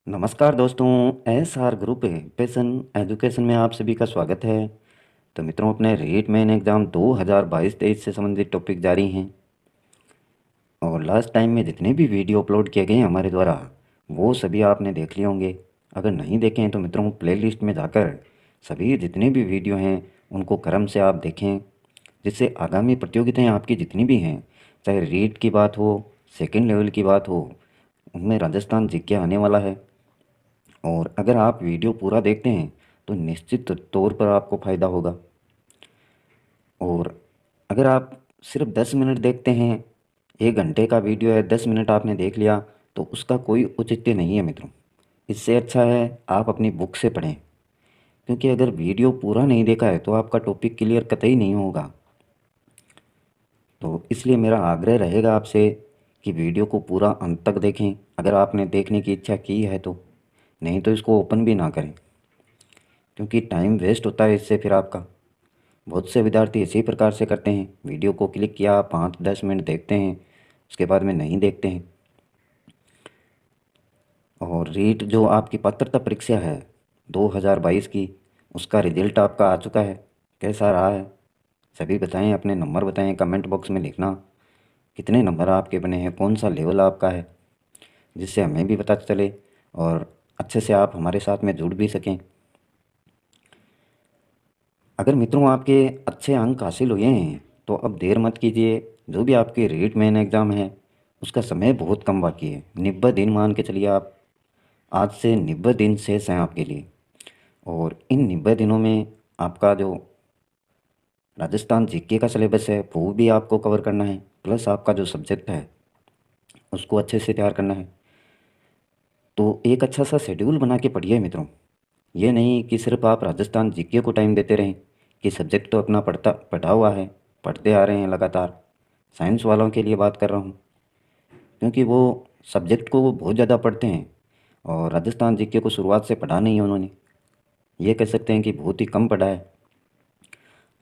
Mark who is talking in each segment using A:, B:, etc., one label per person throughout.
A: नमस्कार दोस्तों। S R group passion education में आप सभी का स्वागत है। तो मित्रों, अपने रीट मेन एग्ज़ाम 2022-23 से संबंधित टॉपिक जारी हैं और लास्ट टाइम में जितने भी वीडियो अपलोड किए गए हैं हमारे द्वारा वो सभी आपने देख लिए होंगे। अगर नहीं देखे हैं तो मित्रों, प्लेलिस्ट में जाकर सभी जितने भी वीडियो हैं उनको क्रम से आप देखें, जिससे आगामी प्रतियोगिताएं आपकी जितनी भी हैं, चाहे रीट की बात हो, सेकेंड लेवल की बात हो, उनमें राजस्थान जीके आने वाला है। और अगर आप वीडियो पूरा देखते हैं तो निश्चित तौर पर आपको फ़ायदा होगा। और अगर आप सिर्फ 10 मिनट देखते हैं, 1 घंटे का वीडियो है, 10 मिनट आपने देख लिया, तो उसका कोई औचित्य नहीं है मित्रों। इससे अच्छा है आप अपनी बुक से पढ़ें, क्योंकि अगर वीडियो पूरा नहीं देखा है तो आपका टॉपिक क्लियर कतई नहीं होगा। तो इसलिए मेरा आग्रह रहेगा आपसे कि वीडियो को पूरा अंत तक देखें, अगर आपने देखने की इच्छा की है तो। नहीं तो इसको ओपन भी ना करें, क्योंकि टाइम वेस्ट होता है इससे फिर आपका। बहुत से विद्यार्थी इसी प्रकार से करते हैं, वीडियो को क्लिक किया, 5-10 मिनट देखते हैं, उसके बाद में नहीं देखते हैं। और रीट जो आपकी पात्रता परीक्षा है 2022 की, उसका रिजल्ट आपका आ चुका है। कैसा रहा है सभी बताएं, अपने नंबर बताएं, कमेंट बॉक्स में लिखना कितने नंबर आपके बने हैं, कौन सा लेवल आपका है, जिससे हमें भी पता चले और अच्छे से आप हमारे साथ में जुड़ भी सकें। अगर मित्रों आपके अच्छे अंक हासिल हुए हैं तो अब देर मत कीजिए। जो भी आपके रीट मेन एग्ज़ाम है उसका समय बहुत कम बाकी है, 90 दिन मान के चलिए आप। आज से 90 दिन शेष हैं आपके लिए, और इन 90 दिनों में आपका जो राजस्थान जीके का सिलेबस है वो भी आपको कवर करना है, प्लस आपका जो सब्जेक्ट है उसको अच्छे से तैयार करना है। तो एक अच्छा सा शेड्यूल बना के पढ़िए मित्रों। ये नहीं कि सिर्फ आप राजस्थान जीके को टाइम देते रहें, कि सब्जेक्ट तो अपना पढ़ा हुआ है, पढ़ते आ रहे हैं लगातार। साइंस वालों के लिए बात कर रहा हूँ, क्योंकि वो सब्जेक्ट को वो बहुत ज़्यादा पढ़ते हैं और राजस्थान जीके को शुरुआत से पढ़ा नहीं है उन्होंने। ये कह सकते हैं कि बहुत ही कम पढ़ा है।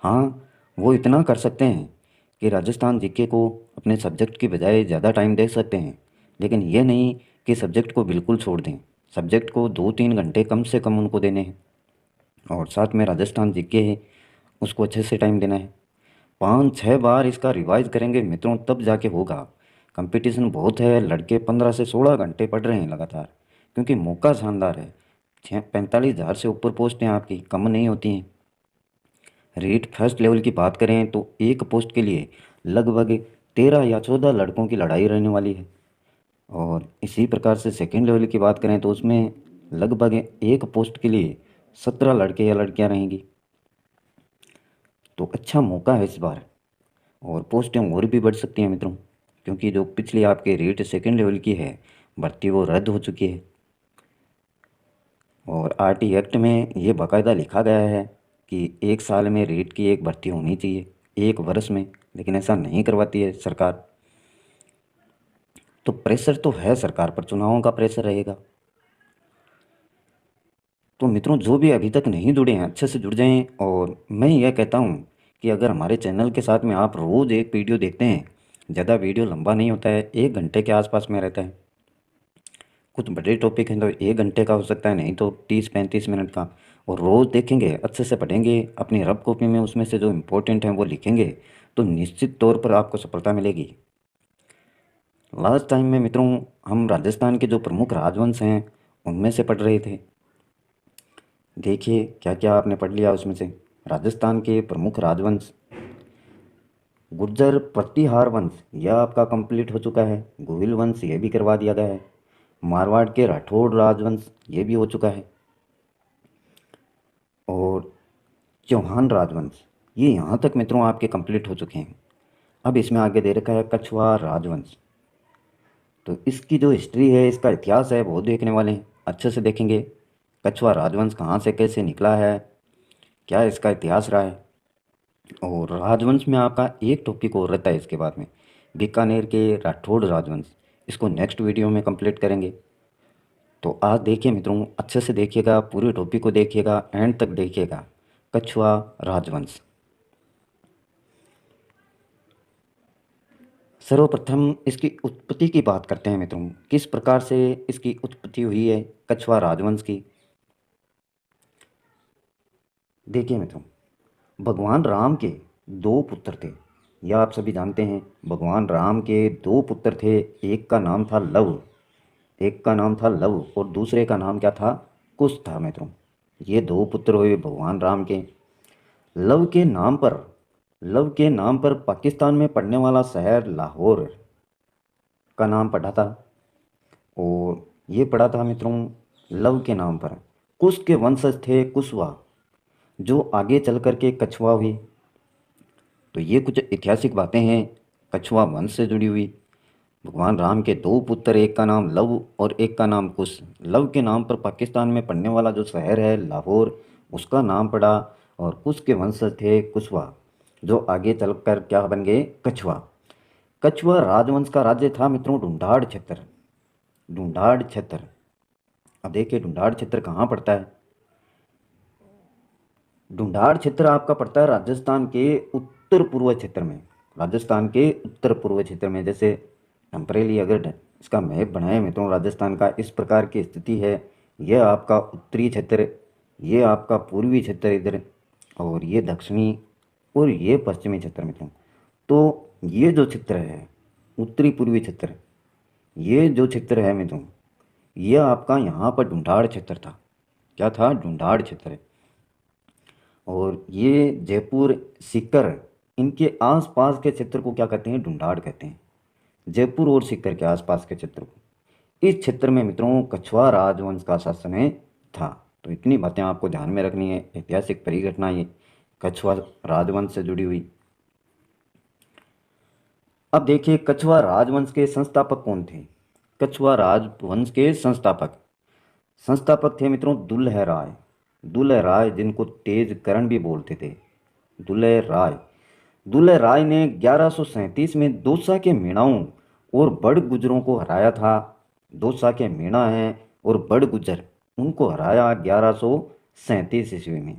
A: हाँ, वो इतना कर सकते हैं कि राजस्थान जीके को अपने सब्जेक्ट की बजाय ज़्यादा टाइम दे सकते हैं, लेकिन ये नहीं कि सब्जेक्ट को बिल्कुल छोड़ दें। सब्जेक्ट को 2-3 घंटे कम से कम उनको देने हैं, और साथ में राजस्थान जीके है उसको अच्छे से टाइम देना है। 5-6 बार इसका रिवाइज करेंगे मित्रों तब जाके होगा। कंपटीशन बहुत है, लड़के 15 से 16 घंटे पढ़ रहे हैं लगातार, क्योंकि मौका शानदार है। 45,000 से ऊपर पोस्ट हैं आपकी, कम नहीं होती हैं। रेट फर्स्ट लेवल की बात करें तो एक पोस्ट के लिए लगभग 13 या 14 लड़कों की लड़ाई रहने वाली है। और इसी प्रकार से सेकेंड लेवल की बात करें तो उसमें लगभग एक पोस्ट के लिए 17 लड़के या लड़कियां रहेंगी। तो अच्छा मौका है इस बार, और पोस्टें और भी बढ़ सकती हैं मित्रों, क्योंकि जो पिछली आपके रेट सेकेंड लेवल की है भर्ती वो रद्द हो चुकी है। और आरटी एक्ट में ये बाकायदा लिखा गया है कि 1 साल में रेट की एक भर्ती होनी चाहिए, 1 वर्ष में, लेकिन ऐसा नहीं करवाती है सरकार। तो प्रेशर तो है सरकार पर, चुनावों का प्रेशर रहेगा। तो मित्रों, जो भी अभी तक नहीं जुड़े हैं अच्छे से जुड़ जाएं। और मैं यह कहता हूं कि अगर हमारे चैनल के साथ में आप रोज़ एक वीडियो देखते हैं, ज़्यादा वीडियो लंबा नहीं होता है, 1 घंटे के आसपास में रहता है। कुछ बड़े टॉपिक हैं तो 1 घंटे का हो सकता है, नहीं तो 30-35 मिनट का। और रोज़ देखेंगे, अच्छे से पढ़ेंगे, अपनी रफ कॉपी में उसमें से जो इम्पोर्टेंट हैं वो लिखेंगे, तो निश्चित तौर पर आपको सफलता मिलेगी। लास्ट टाइम में मित्रों हम राजस्थान के जो प्रमुख राजवंश हैं उनमें से पढ़ रहे थे। देखिए क्या क्या आपने पढ़ लिया उसमें से। राजस्थान के प्रमुख राजवंश, गुर्जर प्रतिहार वंश यह आपका कंप्लीट हो चुका है। गोहिल वंश ये भी करवा दिया गया है। मारवाड़ के राठौड़ राजवंश ये भी हो चुका है। और चौहान राजवंश ये यहाँ तक मित्रों आपके कंप्लीट हो चुके हैं। अब इसमें आगे दे रखा है कछवार राजवंश। तो इसकी जो हिस्ट्री है, इसका इतिहास है, वो देखने वाले हैं, अच्छे से देखेंगे। कछवार राजवंश कहाँ से कैसे निकला है, क्या इसका इतिहास रहा है। और राजवंश में आपका एक टॉपिक और रहता है इसके बाद में, बीकानेर के राठौड़ राजवंश। इसको नेक्स्ट वीडियो में कंप्लीट करेंगे। तो आज देखिए मित्रों, अच्छे से देखिएगा, पूरे टॉपिक को देखिएगा, एंड तक देखिएगा। कछवा राजवंश सर्वप्रथम इसकी उत्पत्ति की बात करते हैं मित्रों। किस प्रकार से इसकी उत्पत्ति हुई है कछवा राजवंश की। देखिए मित्रों, भगवान राम के दो पुत्र थे, यह आप सभी जानते हैं। भगवान राम के दो पुत्र थे, एक का नाम था लव, एक का नाम था लव और दूसरे का नाम क्या था, कुश था मित्रों। ये दो पुत्र हुए भगवान राम के। लव के नाम पर लव के नाम पर पाकिस्तान में पड़ने वाला शहर लाहौर का नाम पड़ा था। और ये पड़ा था मित्रों लव के नाम पर। कुश के वंशज थे कुशवा, जो आगे चल कर के कछवा हुई। तो ये कुछ ऐतिहासिक बातें हैं कछवा वंश से जुड़ी हुई। भगवान राम के दो पुत्र, एक का नाम लव और एक का नाम कुश। लव के नाम पर पाकिस्तान में पड़ने वाला जो शहर है लाहौर, उसका नाम पड़ा। और कुश के वंशज थे कुशवा, जो आगे चलकर क्या बन गए, कछवा। कछवा राजवंश का राज्य था मित्रों ढूंढाड़ क्षेत्र। ढूंढाड़ क्षेत्र, अब देखिए ढूंढाड़ क्षेत्र कहाँ पड़ता है। ढूंढाड़ क्षेत्र आपका पड़ता है राजस्थान के उत्तर पूर्व क्षेत्र में। राजस्थान के उत्तर पूर्व क्षेत्र में, जैसे टेम्परेली अगर इसका मैप बनाए मित्रों राजस्थान का, इस प्रकार की स्थिति है। यह आपका उत्तरी क्षेत्र, ये आपका पूर्वी क्षेत्र इधर, और ये दक्षिणी और ये पश्चिमी क्षेत्र मित्रों। तो ये जो क्षेत्र है उत्तरी पूर्वी क्षेत्र, ये जो क्षेत्र है मित्रों, ये आपका यहाँ पर ढूंढाड़ क्षेत्र था। क्या था, ढूंढाड़ क्षेत्र। और ये जयपुर, सीकर, इनके आसपास के क्षेत्र को क्या कहते हैं, ढूंढाड़ कहते हैं। जयपुर और सीकर के आसपास के क्षेत्र को। इस क्षेत्र में मित्रों कछवा राजवंश का शासन है था। तो इतनी बातें आपको ध्यान में रखनी है, ऐतिहासिक परिघटना ये कछवा राजवंश से जुड़ी हुई। अब देखिए कछवा राजवंश के संस्थापक कौन थे। कछवा राजवंश के संस्थापक संस्थापक थे मित्रों दुल्ह राय। दुल्ह राय, जिनको तेज करण भी बोलते थे, दुल्ह राय। दुल्ह राय ने 1137 में दौसा के मीणाओं और बड़ गुजरों को हराया था। दौसा के मीणा हैं और बड़ गुजर, उनको हराया 1137 ईस्वी में।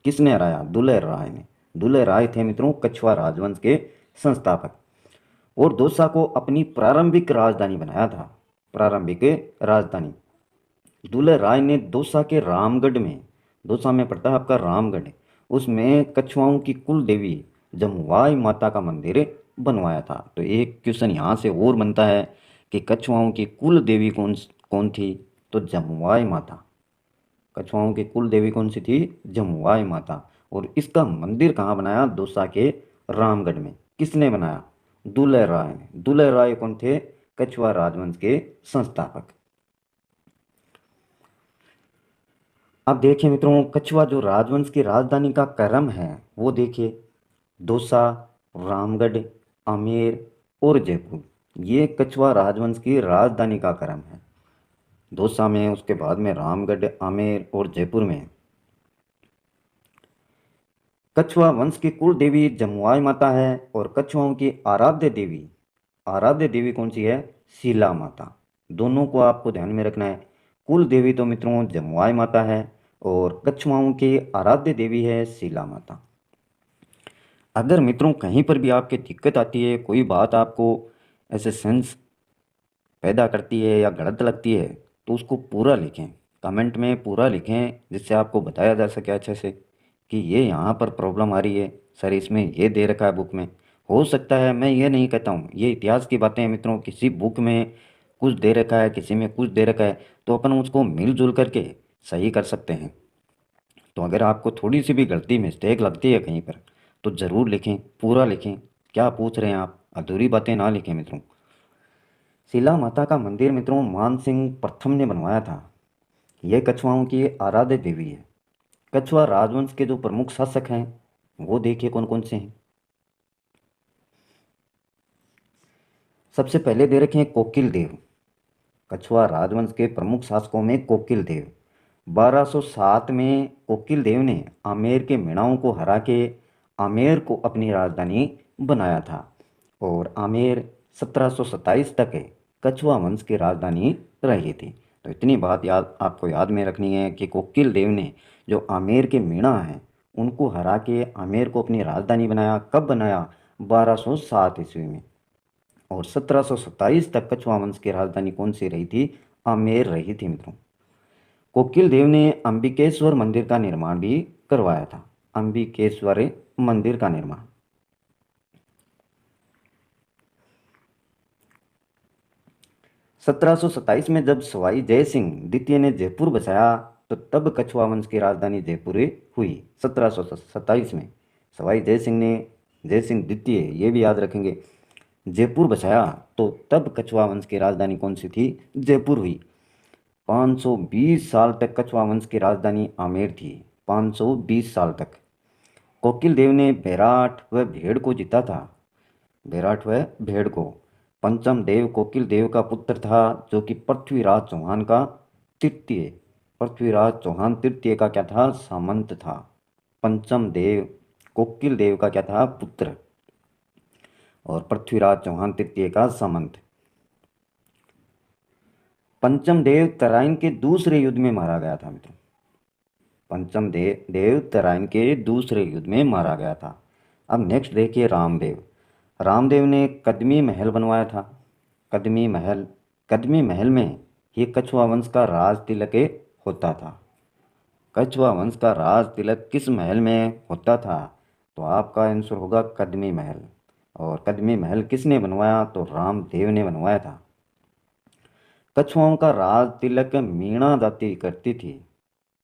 A: किसने हराया, दुल्ह राय ने। दुल्ह राय थे मित्रों कछवा राजवंश के संस्थापक। और दौसा को अपनी प्रारंभिक राजधानी बनाया था। प्रारंभिक राजधानी दुल्ह राय ने दौसा के रामगढ़ में, दौसा में पड़ता है आपका रामगढ़, उसमें कछुआओं की कुल देवी जमुआई माता का मंदिर बनवाया था। तो एक क्वेश्चन यहाँ से और बनता है कि कछुआओं की कुल देवी कौन कौन थी, तो जमुआई माता। कछुआओं की कुल देवी कौन सी थी, जमुआई माता। और इसका मंदिर कहाँ बनाया, दौसा के रामगढ़ में। किसने बनाया, दुल्ह राय ने। दुल्ह राय कौन थे, कछुआ राजवंश के संस्थापक। अब देखिए मित्रों कछवा जो राजवंश की राजधानी का क्रम है वो देखिए, दौसा, रामगढ़, आमेर और जयपुर, ये कछवा राजवंश की राजधानी का क्रम है। दौसा में, उसके बाद में रामगढ़, आमेर और जयपुर में। कछवा वंश की कुल देवी जमुआई माता है और कछुआओं की आराध्य देवी कौन सी है, शीला माता। दोनों को आपको ध्यान में रखना है। कुल देवी तो मित्रों जमुआई माता है और कछुआओं की आराध्य देवी है शीला माता। अगर मित्रों कहीं पर भी आपके दिक्कत आती है, कोई बात आपको ऐसे सेंस पैदा करती है या गलत लगती है, तो उसको पूरा लिखें, कमेंट में पूरा लिखें, जिससे आपको बताया जा सके अच्छे से कि ये यहाँ पर प्रॉब्लम आ रही है सर, इसमें ये दे रखा है बुक में। हो सकता है, मैं ये नहीं कहता हूँ, ये इतिहास की बातें हैं मित्रों, किसी बुक में कुछ दे रखा है, किसी में कुछ दे रखा है, तो अपन उसको मिलजुल करके सही कर सकते हैं। तो अगर आपको थोड़ी सी भी गलती मिस्टेक लगती है कहीं पर, तो ज़रूर लिखें, पूरा लिखें। क्या पूछ रहे हैं आप, अधूरी बातें ना लिखें मित्रों। शीला माता का मंदिर मित्रों मान सिंह प्रथम ने बनवाया था। यह कछुआओं की आराध्य देवी है। कछुआ राजवंश के जो प्रमुख शासक हैं वो देखिए कौन कौन से हैं। सबसे पहले दे रखे हैं कोकिल देव। कछुआ राजवंश के प्रमुख शासकों में कोकिल देव। 1207 में कोकिल देव ने आमेर के मीणाओं को हरा के आमेर को अपनी राजधानी बनाया था। और आमेर 1727 तक कछुआ वंश की राजधानी रही थी। तो इतनी बात आपको याद में रखनी है कि कोकिल देव ने जो आमेर के मीणा हैं उनको हरा के आमेर को अपनी राजधानी बनाया। कब बनाया, 1207 ईस्वी में। और 1727 तक कछवाहा वंश की राजधानी कौन सी रही थी? आमेर रही थी मित्रों। कोकिल देव ने अंबिकेश्वर मंदिर का निर्माण भी करवाया था। अंबिकेश्वर मंदिर का निर्माण। 1727 में जब सवाई जय सिंह द्वितीय ने जयपुर बसाया तो तब कछवाहा वंश की राजधानी जयपुर हुई। 1727 में सवाई जय सिंह द्वितीय, ये भी याद रखेंगे, जयपुर बसाया तो तब कछवाहा वंश की राजधानी कौन सी थी? जयपुर हुई। 520 साल तक कछवाहा वंश की राजधानी आमेर थी। 520 साल तक। कोकिल देव ने बैराठ व भेड़ को जीता था। बैराठ व भेड़ को। पंचम देव कोकिल देव का पुत्र था, जो कि पृथ्वीराज चौहान का तृतीय। पृथ्वीराज चौहान तृतीय का क्या था? सामंत था। पंचम देव कोकिल देव का क्या था? पुत्र। और पृथ्वीराज चौहान तृतीय का सामंत। पंचम देव तराइन के दूसरे युद्ध में मारा गया था मित्रों। पंचम देव तराइन के दूसरे युद्ध में मारा गया था। अब नेक्स्ट देखिए रामदेव। रामदेव ने कदमी महल बनवाया था। कदमी महल में ही कछुआ वंश का राज तिलक होता था। कछुआ वंश का राज तिलक किस महल में होता था? तो आपका आंसर होगा कदमी महल। और कदमी महल किसने बनवाया? तो रामदेव ने बनवाया था। कछुआओं का राज तिलक मीणा जाति करती थी।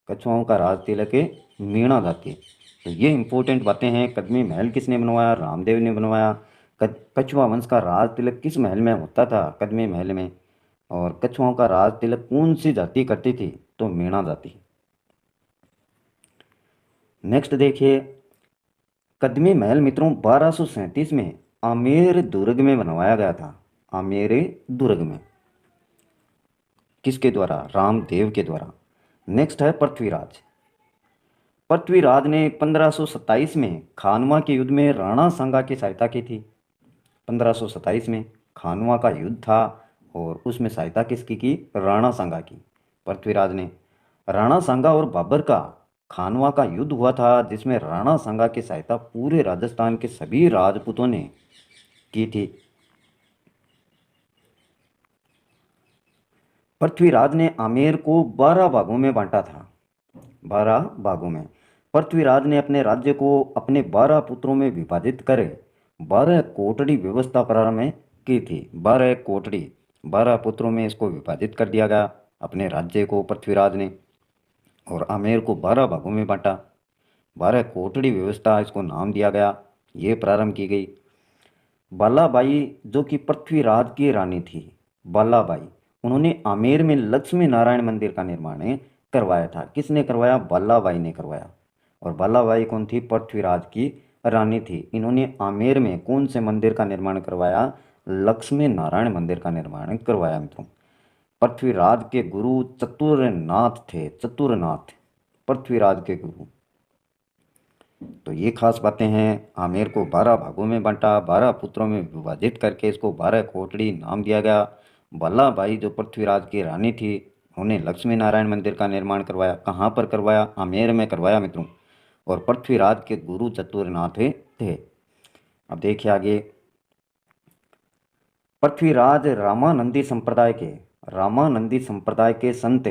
A: कछुआओं का राज तिलक मीणा जाति। तो ये इंपॉर्टेंट बातें हैं। कदमी महल किसने बनवाया? रामदेव ने बनवाया। कछुआ वंश का राज तिलक किस महल में होता था? कदमी महल में। और कछुआओं का राज तिलक कौन सी जाति करती थी? तो मीणा जाति। नेक्स्ट देखिए, कदमी महल मित्रों 1237 में आमेर दुर्ग में बनवाया गया था। आमेर दुर्ग में। किसके द्वारा? रामदेव के द्वारा। नेक्स्ट है पृथ्वीराज। पृथ्वीराज ने 1527 में खानवा के युद्ध में राणा सांगा की सहायता की थी। 1527 में खानवा का युद्ध था और उसमें सहायता किसकी की? राणा सांगा की। पृथ्वीराज ने। राणा सांगा और बाबर का खानवा का युद्ध हुआ था, जिसमें राणा सांगा की सहायता पूरे राजस्थान के सभी राजपूतों ने की थी। पृथ्वीराज ने आमेर को 12 भागों में बांटा था। 12 भागों में। पृथ्वीराज ने अपने राज्य को अपने 12 पुत्रों में विभाजित कर 12 कोटड़ी व्यवस्था प्रारंभ की थी। 12 कोटड़ी, 12 पुत्रों में इसको विभाजित कर दिया गया अपने राज्य को पृथ्वीराज ने, और आमेर को 12 भागों में बांटा। 12 कोटड़ी व्यवस्था इसको नाम दिया गया। ये प्रारंभ की गई। बालाबाई जो कि पृथ्वीराज की रानी थी, बालाबाई, उन्होंने आमेर में लक्ष्मी नारायण मंदिर का निर्माण करवाया था। किसने करवाया? बालाबाई ने करवाया। और बालाबाई कौन थी? पृथ्वीराज की रानी थी। इन्होंने आमेर में कौन से मंदिर का निर्माण करवाया? लक्ष्मी नारायण मंदिर का निर्माण करवाया मित्रों। पृथ्वीराज के गुरु चतुरनाथ थे। चतुरनाथ पृथ्वीराज के गुरु। तो ये खास बातें हैं। आमेर को 12 भागों में बांटा, 12 पुत्रों में विभाजित करके इसको 12 कोटड़ी नाम दिया गया। बल्लाबाई जो पृथ्वीराज की रानी थी, उन्होंने लक्ष्मी नारायण मंदिर का निर्माण करवाया। कहाँ पर करवाया? आमेर में करवाया मित्रों। और पृथ्वीराज के गुरु चतुरनाथ थे। अब देखिए आगे। पृथ्वीराज रामानंदी संप्रदाय के संत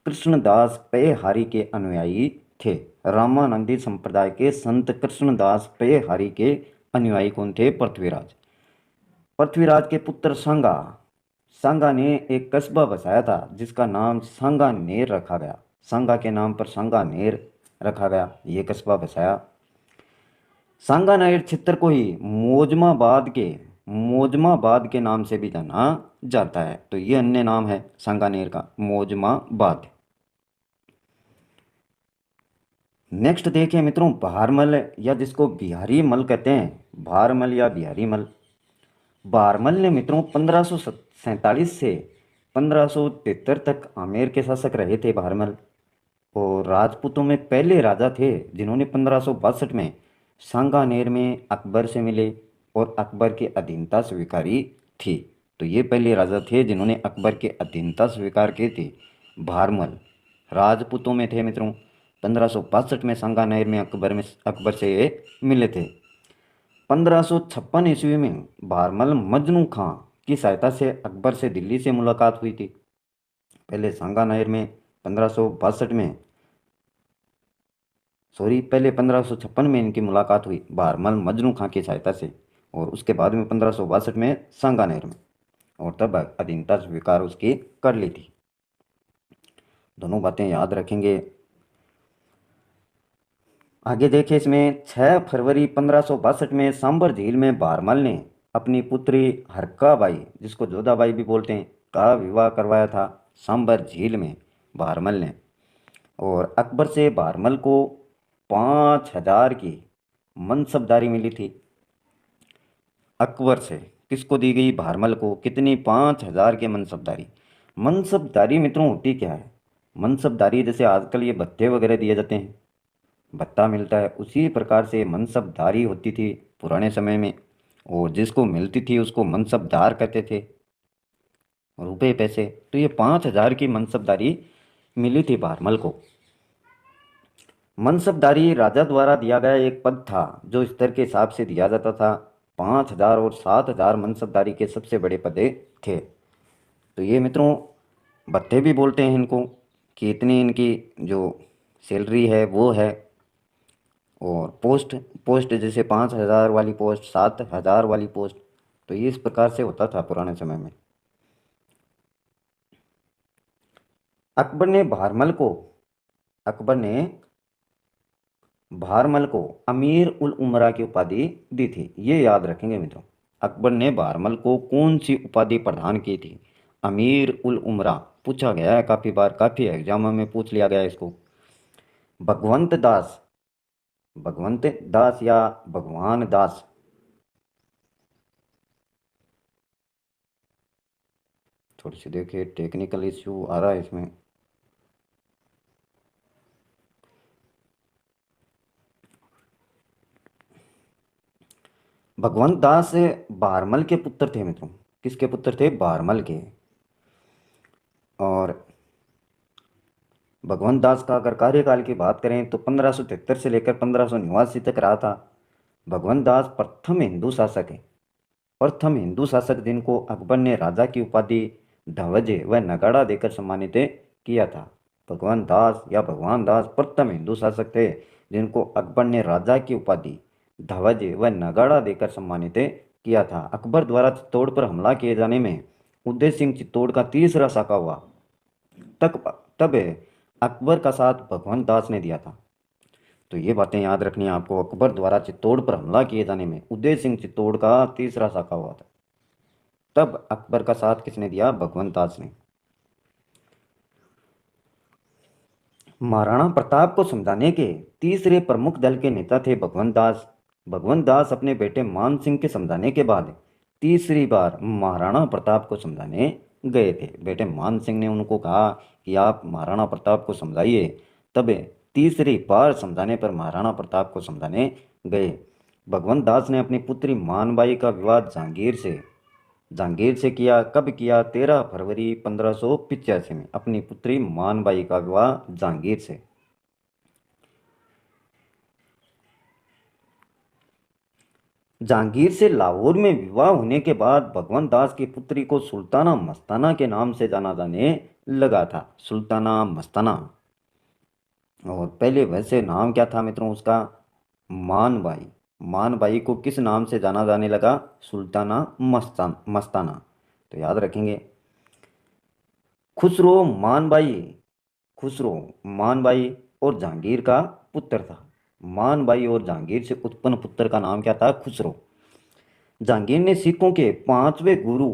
A: कृष्णदास पेयहारी के अनुयायी थे। रामानंदी संप्रदाय के संत कृष्णदास पेयहारी के अनुयायी कौन थे? पृथ्वीराज। पृथ्वीराज के पुत्र सांगा ने एक कस्बा बसाया था, जिसका नाम सांगानेर रखा गया। सांगा के नाम पर सांगानेर रखा गया। ये कस्बा बसाया। सांगानेर क्षेत्र को ही मोजमाबाद के नाम से भी जाना जाता है। तो ये अन्य नाम है सांगानेर का, मोजमाबाद। नेक्स्ट देखिए मित्रों, भारमल, या जिसको बिहारी मल कहते हैं, भारमल या बिहारी मल। भारमल ने मित्रों 1547 से 1573 तक आमेर के शासक रहे थे। भारमल और राजपूतों में पहले राजा थे जिन्होंने 1562 में सांगानेर में अकबर से मिले और अकबर की अधीनता स्वीकारी थी। तो ये पहले राजा थे जिन्होंने अकबर की अधीनता स्वीकार की थी। भारमल राजपूतों में थे मित्रों। 1562 में सांगानेर में अकबर से मिले थे। 1556 ईस्वी में भारमल मजनू खां की सहायता से अकबर से दिल्ली से मुलाकात हुई थी। पहले सांगानेर में 1562 में, सॉरी, पहले 1556 में इनकी मुलाकात हुई भारमल मजनू खां की सहायता से, और उसके बाद में 1562 में सांगानेर में, और तब अधीनता स्वीकार उसकी कर ली थी। दोनों बातें याद रखेंगे। आगे देखिए, इसमें 6 फरवरी 1562 में सांबर झील में भारमल ने अपनी पुत्री हरकाबाई, जिसको जोधाबाई भी बोलते हैं, का विवाह करवाया था सांबर झील में भारमल ने। और अकबर से भारमल को 5,000 की मनसबदारी मिली थी। अकबर से किसको दी गई? भारमल को। कितनी? 5,000 की मनसबदारी। मनसबदारी मित्रों होती क्या है? मनसबदारी जैसे आजकल ये भत्ते वगैरह दिए जाते हैं, भत्ता मिलता है, उसी प्रकार से मनसबदारी होती थी पुराने समय में, और जिसको मिलती थी उसको मनसबदार कहते थे, रुपए पैसे। तो ये 5,000 की मनसबदारी मिली थी भारमल को। मनसबदारी राजा द्वारा दिया गया एक पद था जो स्तर के हिसाब से दिया जाता था। 5,000 और 7,000 मनसबदारी के सबसे बड़े पदे थे। तो ये मित्रों भत्ते भी बोलते हैं इनको, कि इतनी इनकी जो सैलरी है वो है। और पोस्ट पोस्ट जैसे 5,000 वाली पोस्ट, 7,000 वाली पोस्ट, तो ये इस प्रकार से होता था पुराने समय में। अकबर ने भारमल को अमीर उल उमरा की उपाधि दी थी। ये याद रखेंगे मित्रों, अकबर ने भारमल को कौन सी उपाधि प्रदान की थी? अमीर उल उमरा। पूछा गया है काफ़ी बार, काफ़ी एग्जामों में पूछ लिया गया है इसको। भगवंत दास, भगवंत दास या भगवान दास, थोड़ी सी देखिए टेक्निकल इश्यू आ रहा है इसमें। भगवंत दास भारमल के पुत्र थे मित्रों। किसके पुत्र थे? भारमल के। और भगवंत दास का अगर कार्यकाल की बात करें तो 1573 से लेकर 1589 तक रहा था। भगवंत दास प्रथम हिंदू शासक है। प्रथम हिंदू शासक जिनको अकबर ने राजा की उपाधि ध्वज व नगाड़ा देकर सम्मानित किया था। भगवंत दास या भगवान दास प्रथम हिंदू शासक थे जिनको अकबर ने राजा की उपाधि ध्वज व नगाड़ा देकर सम्मानित किया था। अकबर द्वारा चित्तौड़ पर हमला किए जाने में उदय सिंह चित्तौड़ का तीसरा साका हुआ। तब अकबर का साथ भगवंत दास ने दिया था। तो ये बातें याद रखनी है आपको। अकबर द्वारा चित्तौड़ पर हमला किए जाने में उदय सिंह चित्तौड़ का तीसरा साका हुआ था। तब अकबर का साथ किसने दिया? भगवंत दास ने। महाराणा प्रताप को समझाने के तीसरे प्रमुख दल के नेता थे भगवंत दास। भगवंत दास अपने बेटे मान सिंह के समझाने के बाद तीसरी बार महाराणा प्रताप को समझाने गए थे। बेटे मान सिंह ने उनको कहा कि आप महाराणा प्रताप को समझाइए। तब तीसरी बार समझाने पर महाराणा प्रताप को समझाने गए। भगवंत दास ने अपनी पुत्री मानबाई का विवाह जहांगीर से किया। कब किया? 13 फरवरी 1585 में अपनी पुत्री मानबाई का विवाह जहांगीर से। जहांगीर से लाहौर में विवाह होने के बाद भगवंत दास की पुत्री को सुल्ताना मस्ताना के नाम से जाना जाने लगा था। सुल्ताना मस्ताना। और पहले वैसे नाम क्या था मित्रों उसका? मानबाई। मानबाई को किस नाम से जाना जाने लगा? सुल्ताना मस्ताना। तो याद रखेंगे। खुसरो मानबाई, खुसरो मानबाई और जहांगीर का पुत्र था। मानबाई और जहांगीर से उत्पन्न पुत्र का नाम क्या था? खुसरो। जहांगीर ने सिखों के 5वें गुरु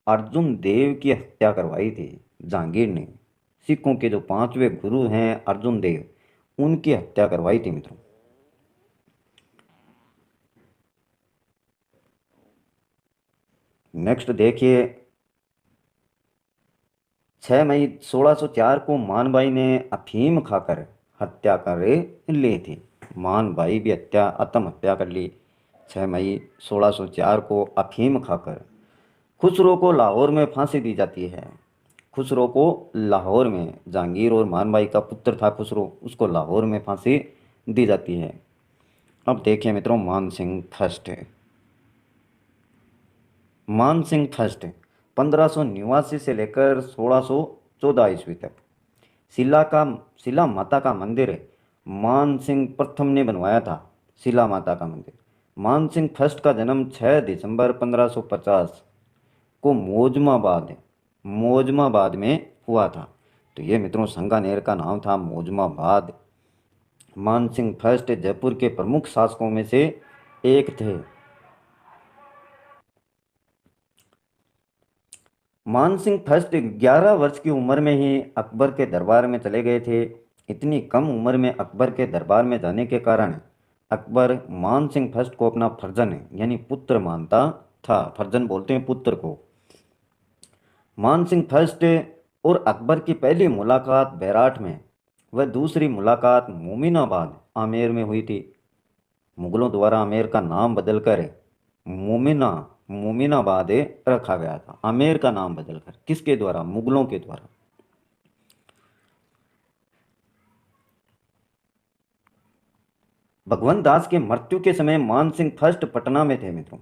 A: अर्जुन देव की हत्या करवाई थी। जहांगीर ने सिखों के जो 5वें गुरु हैं अर्जुन देव, उनकी हत्या करवाई थी मित्रों। नेक्स्ट देखिए, 6 मई 1604 को मानबाई ने अफीम खाकर हत्या कर ली थी। मानबाई भी आत्महत्या कर ली 6 मई 1604 को अफीम खाकर। खुसरो को लाहौर में फांसी दी जाती है। खुसरो को लाहौर में, जहांगीर और मानबाई का पुत्र था खुसरो, उसको लाहौर में फांसी दी जाती है। अब देखिए मित्रों, मानसिंह फर्स्ट है। मानसिंह फर्स्ट 1589 से लेकर 1614 ईस्वी तक शिला का शिला माता का मंदिर है, मानसिंह प्रथम ने बनवाया था। शिला माता का मंदिर। मानसिंह फर्स्ट का जन्म 6 दिसंबर 1550 को मोजमाबाद में हुआ था। तो ये मित्रों संगानेर का नाम था, मोजमाबाद। मानसिंह फर्स्ट जयपुर के प्रमुख शासकों में से एक थे। मानसिंह फर्स्ट 11 वर्ष की उम्र में ही अकबर के दरबार में चले गए थे। इतनी कम उम्र में अकबर के दरबार में जाने के कारण अकबर मानसिंह फर्स्ट को अपना फर्जन यानी पुत्र मानता था। फर्जन बोलते हैं पुत्र को। मानसिंह फर्स्ट और अकबर की पहली मुलाकात बैराठ में व दूसरी मुलाकात मोमिनाबाद आमेर में हुई थी। मुगलों द्वारा आमेर का नाम बदलकर मोमिना मोमिनाबाद रखा गया था। आमेर का नाम बदलकर किसके द्वारा? मुगलों के द्वारा। भगवंत दास के मृत्यु के समय मानसिंह फर्स्ट पटना में थे मित्रों।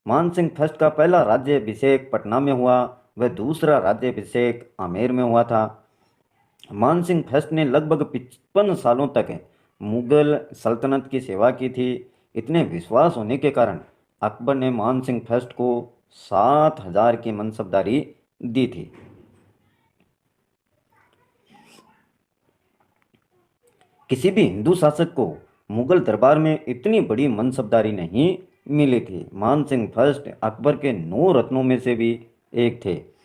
A: मानसिंह फर्स्ट का पहला राज्याभिषेक पटना में हुआ व दूसरा राज्याभिषेक आमेर में हुआ था। मानसिंह फर्स्ट ने लगभग 55 सालों तक मुगल सल्तनत की सेवा की थी। इतने विश्वास होने के कारण अकबर ने मानसिंह फर्स्ट को 7,000 की मनसबदारी दी थी। किसी भी हिंदू शासक को मुगल दरबार में इतनी बड़ी मनसबदारी नहीं मिली थी। मानसिंह फर्स्ट अकबर के 9 रत्नों में से भी एक थे।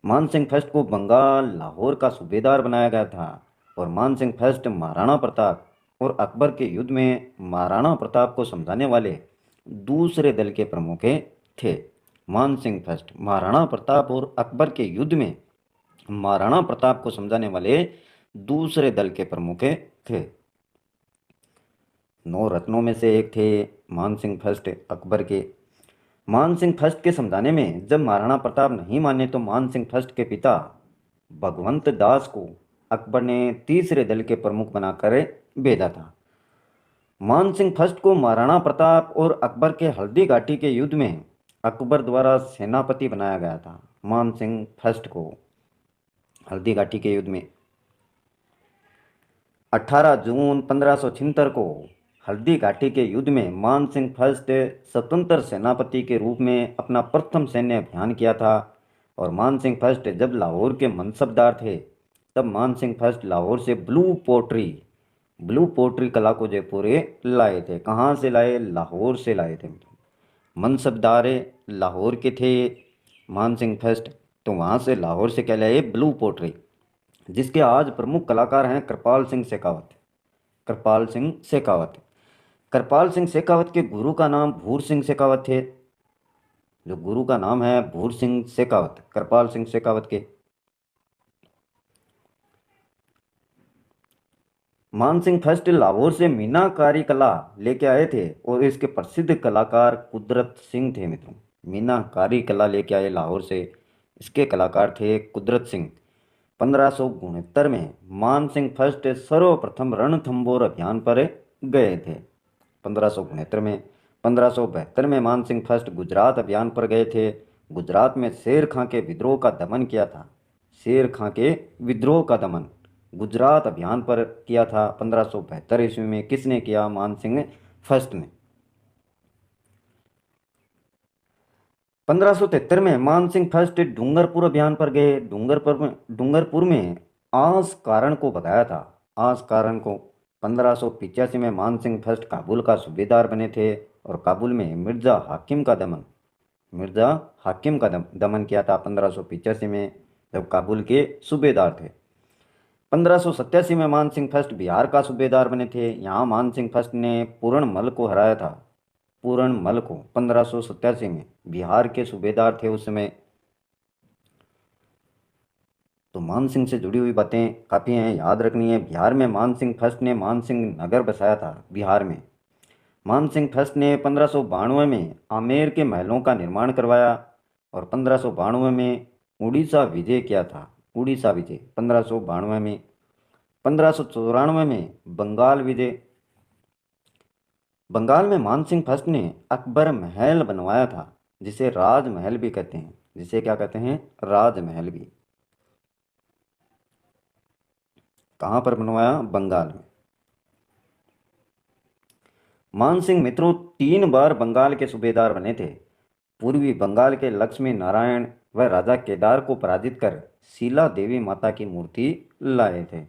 A: मानसिंह फर्स्ट को बंगाल लाहौर का सूबेदार बनाया गया था और मानसिंह फर्स्ट महाराणा प्रताप और अकबर के युद्ध में महाराणा प्रताप को समझाने वाले दूसरे दल के प्रमुख थे। मानसिंह फर्स्ट महाराणा प्रताप और अकबर के युद्ध में महाराणा प्रताप को समझाने वाले दूसरे दल के प्रमुख थे। 9 रत्नों में से एक थे मानसिंह फर्स्ट अकबर के। मानसिंह फर्स्ट के समझाने में जब महाराणा प्रताप नहीं माने तो मानसिंह फर्स्ट के पिता भगवंत दास को अकबर ने तीसरे दल के प्रमुख बनाकर भेजा था। मानसिंह फर्स्ट को महाराणा प्रताप और अकबर के हल्दी घाटी के युद्ध में अकबर द्वारा सेनापति बनाया गया था। मानसिंह फर्स्ट को हल्दी घाटी के युद्ध में 18 जून 1576 को हल्दी घाटी के युद्ध में मानसिंह फर्स्ट स्वतंत्र सेनापति के रूप में अपना प्रथम सैन्य अभियान किया था। और मानसिंह फर्स्ट जब लाहौर के मनसबदार थे तब मानसिंह फर्स्ट लाहौर से ब्लू पोट्री कला को जयपुर लाए थे। कहाँ से लाए? लाहौर से लाए थे। मनसबदार लाहौर के थे मानसिंह फर्स्ट, तो वहाँ से लाहौर से क्या लाए? ब्लू पोट्री, जिसके आज प्रमुख कलाकार हैं कृपाल सिंह शेखावत। कृपाल सिंह शेखावत के गुरु का नाम भूर सिंह शेखावत थे। जो गुरु का नाम है भूर सिंह शेखावत, कृपाल सिंह शेखावत के। मानसिंह फर्स्ट लाहौर से मीनाकारी कला लेके आए थे और इसके प्रसिद्ध कलाकार कुदरत सिंह थे मित्रों। मीनाकारी कला लेके आए लाहौर से, इसके कलाकार थे कुदरत सिंह। 1569 में मानसिंह फर्स्ट सर्वप्रथम रणथंबोर अभियान पर गए थे। 1572 में मानसिंह फर्स्ट गुजरात अभियान पर गए थे। गुजरात में शेर खां के विद्रोह का दमन किया था। शेर खां के विद्रोह का दमन गुजरात अभियान पर किया था। 1572 ईस्वी में किसने किया? मानसिंह फर्स्ट ने। 1573 में मानसिंह फर्स्ट डूंगरपुर अभियान पर गए। डूंगरपुर में आस कारण को भगाया था। आस कारण को 1585 में मानसिंह फर्स्ट काबुल का सूबेदार बने थे और काबुल में मिर्जा हाकिम का दमन किया था 1585 में, जब काबुल के सूबेदार थे। 1587 में मानसिंह फर्स्ट बिहार का सूबेदार बने थे। यहाँ मानसिंह फर्स्ट ने पूरणमल को हराया था। पूरणमल को 1587 में बिहार के सूबेदार थे उस समय। तो मानसिंह से जुड़ी हुई बातें काफ़ी हैं, याद रखनी है। बिहार में मानसिंह फर्स्ट ने मानसिंह नगर बसाया था बिहार में। मानसिंह फर्स्ट ने 1592 में आमेर के महलों का निर्माण करवाया और 1592 में उड़ीसा विजय किया था। उड़ीसा विजय 1592 में। 1594 में बंगाल विजय। बंगाल में मानसिंह फर्स्ट ने अकबर महल बनवाया था, जिसे राजमहल भी कहते हैं। जिसे क्या कहते हैं? राजमहल भी। कहाँ पर बनवाया? बंगाल में। मानसिंह मित्रों 3 बार बंगाल के सूबेदार बने थे। पूर्वी बंगाल के लक्ष्मी नारायण व राजा केदार को पराजित कर शीला देवी माता की मूर्ति लाए थे।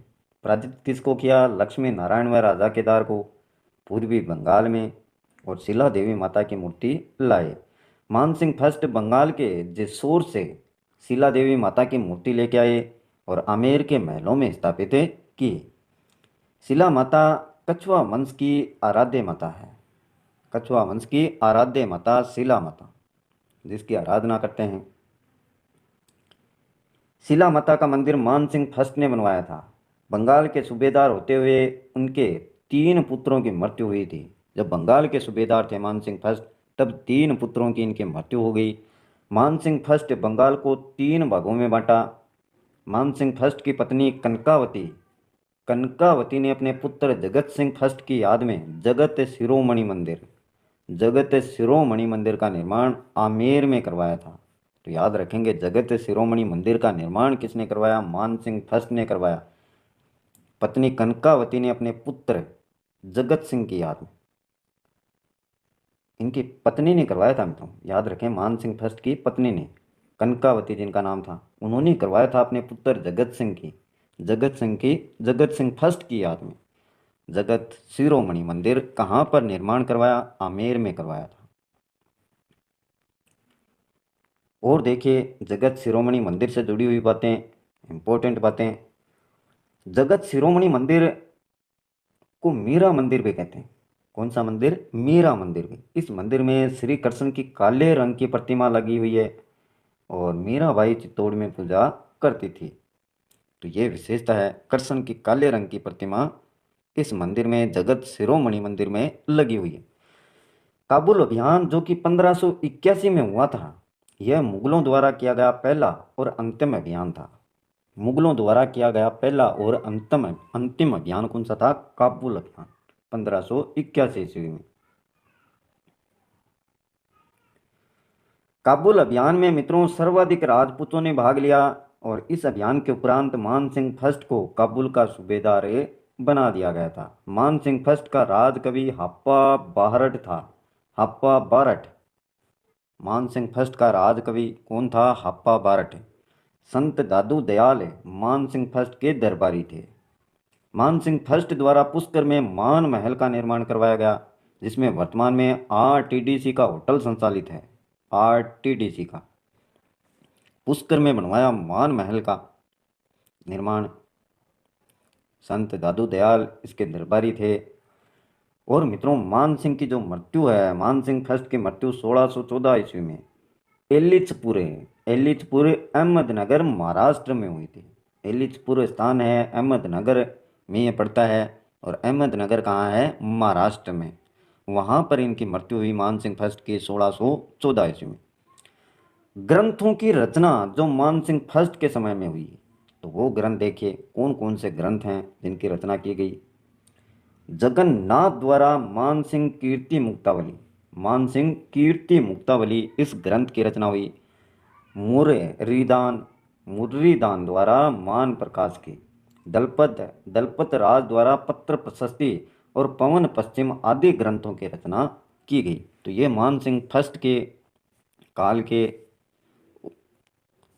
A: पराजित किसको किया? लक्ष्मी नारायण व राजा केदार को पूर्वी बंगाल में, और शीला देवी माता की मूर्ति लाए। मानसिंह फर्स्ट बंगाल के जेसोर से शीला देवी माता की मूर्ति लेके आए और आमेर के महलों में स्थापित की। शीला माता कछुआ वंश की आराध्य माता है। कछुआ वंश की आराध्य माता शीला माता, जिसकी आराधना करते हैं। शीला माता का मंदिर मानसिंह फर्स्ट ने बनवाया था। बंगाल के सूबेदार होते हुए उनके 3 पुत्रों की मृत्यु हुई थी। जब बंगाल के सूबेदार थे मानसिंह फर्स्ट, तब 3 पुत्रों की इनकी मृत्यु हो गई। मानसिंह फर्स्ट बंगाल को 3 भागों में बांटा। मानसिंह फर्स्ट की पत्नी कनकावती ने अपने पुत्र जगत सिंह फर्स्ट की याद में जगत शिरोमणि मंदिर का निर्माण आमेर में करवाया था। तो याद रखेंगे, जगत शिरोमणि मंदिर का निर्माण किसने करवाया? मानसिंह फर्स्ट ने करवाया। पत्नी कनकावती ने अपने पुत्र जगत सिंह की याद में, इनकी पत्नी ने करवाया था मित्रों, याद रखें, मानसिंह फर्स्ट की पत्नी ने, कनकावती जिनका नाम था, उन्होंने करवाया था अपने पुत्र जगत सिंह फर्स्ट की याद में जगत शिरोमणि मंदिर कहाँ पर निर्माण करवाया? आमेर में करवाया था। और देखिए जगत शिरोमणि मंदिर से जुड़ी हुई बातें, इंपॉर्टेंट बातें। जगत शिरोमणि मंदिर को मीरा मंदिर भी कहते हैं। कौन सा मंदिर? मीरा मंदिर भी। इस मंदिर में श्री कृष्ण की काले रंग की प्रतिमा लगी हुई है और मीराबाई चित्तौड़ में पूजा करती थी। तो ये विशेषता है, कृष्ण की काले रंग की प्रतिमा इस मंदिर में, जगत शिरोमणि मंदिर में लगी हुई है। काबुल अभियान जो कि 1581 में हुआ था, यह मुगलों द्वारा किया गया पहला और अंतिम अभियान था। मुगलों द्वारा किया गया पहला और अंतिम अभियान कौन सा था? काबुल अभियान 1581 ईस्वी में। काबुल अभियान में मित्रों सर्वाधिक राजपूतों ने भाग लिया और इस अभियान के उपरांत मानसिंह फर्स्ट को काबुल का सूबेदार बना दिया गया था। मानसिंह फर्स्ट का राजकवि हाप्पा बारट था। हाप्पा बारट। मानसिंह फर्स्ट का राजकवि कौन था? हाप्पा बारट। संत दादू दयाल मानसिंह फर्स्ट के दरबारी थे। मानसिंह फर्स्ट द्वारा पुष्कर में मान महल का निर्माण करवाया गया, जिसमें वर्तमान में आरटीडीसी का होटल संचालित है। आरटीडीसी का पुष्कर में बनवाया मान महल का निर्माण। संत दादू दयाल इसके दरबारी थे। और मित्रों मानसिंह की जो मृत्यु है, मानसिंह फर्स्ट की मृत्यु 1614 ईस्वी में एलिचपुर अहमदनगर महाराष्ट्र में हुई थी। एलिचपुर स्थान है, अहमदनगर में ये पड़ता है, और अहमदनगर कहाँ है? महाराष्ट्र में। वहाँ पर इनकी मृत्यु हुई मानसिंह फर्स्ट की 1614 ईस्वी में। ग्रंथों की रचना जो मानसिंह फर्स्ट के समय में हुई, तो वो ग्रंथ देखिए कौन कौन से ग्रंथ हैं जिनकी रचना की गई। जगन्नाथ द्वारा मानसिंह कीर्ति मुक्तावली इस ग्रंथ की रचना हुई। मुर्रीदान द्वारा मान प्रकाश की। दलपत राज द्वारा पत्र प्रशस्ति और पवन पश्चिम आदि ग्रंथों की रचना की गई। तो ये मानसिंह फर्स्ट के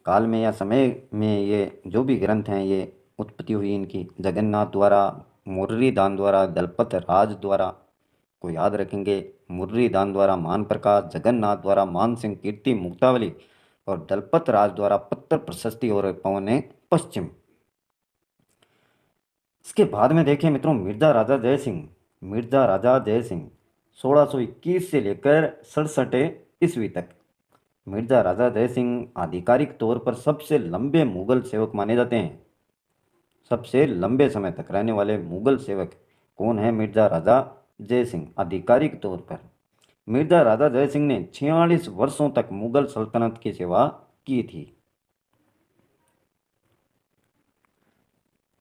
A: काल में या समय में ये जो भी ग्रंथ हैं ये उत्पत्ति हुई इनकी, जगन्नाथ द्वारा, मुर्रीदान द्वारा, दलपत राज द्वारा, को याद रखेंगे, मुर्रीदान द्वारा मान प्रकाश, जगन्नाथ द्वारा मानसिंह कीर्ति मुक्तावली और दलपत राज द्वारा पत्र प्रशस्ति और पवन पश्चिम। इसके बाद में देखें मित्रों मिर्जा राजा जय सिंह 1621 से लेकर 67 ईस्वी तक। मिर्जा राजा जय सिंह आधिकारिक तौर पर सबसे लंबे मुगल सेवक माने जाते हैं। सबसे लंबे समय तक रहने वाले मुगल सेवक कौन है? मिर्जा राजा जय सिंह। आधिकारिक तौर पर मिर्जा राजा जय सिंह ने 46 वर्षों तक मुगल सल्तनत की सेवा की थी।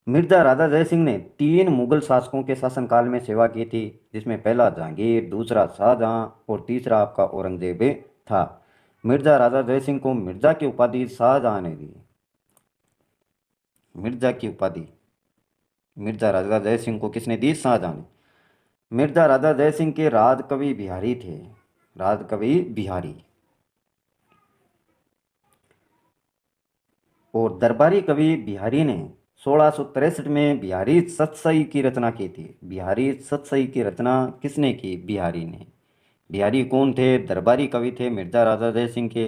A: मिर्जा राजा जय सिंह ने 3 मुगल शासकों के शासनकाल में सेवा की थी, जिसमें पहला जहांगीर, दूसरा शाहजहां और तीसरा आपका औरंगजेब था। मिर्जा राजा जय सिंह को मिर्जा की उपाधि शाहजहां ने दी। मिर्जा की उपाधि मिर्जा राजा जय सिंह को किसने दी? शाहजहां ने। मिर्जा राजा जय सिंह के राजकवि बिहारी थे। राजकवि बिहारी। और दरबारी कवि बिहारी ने 1663 में बिहारी सतसई की रचना की थी। बिहारी सतसई की रचना किसने की? बिहारी ने। बिहारी कौन थे? दरबारी कवि थे मिर्जा राजा जय सिंह के।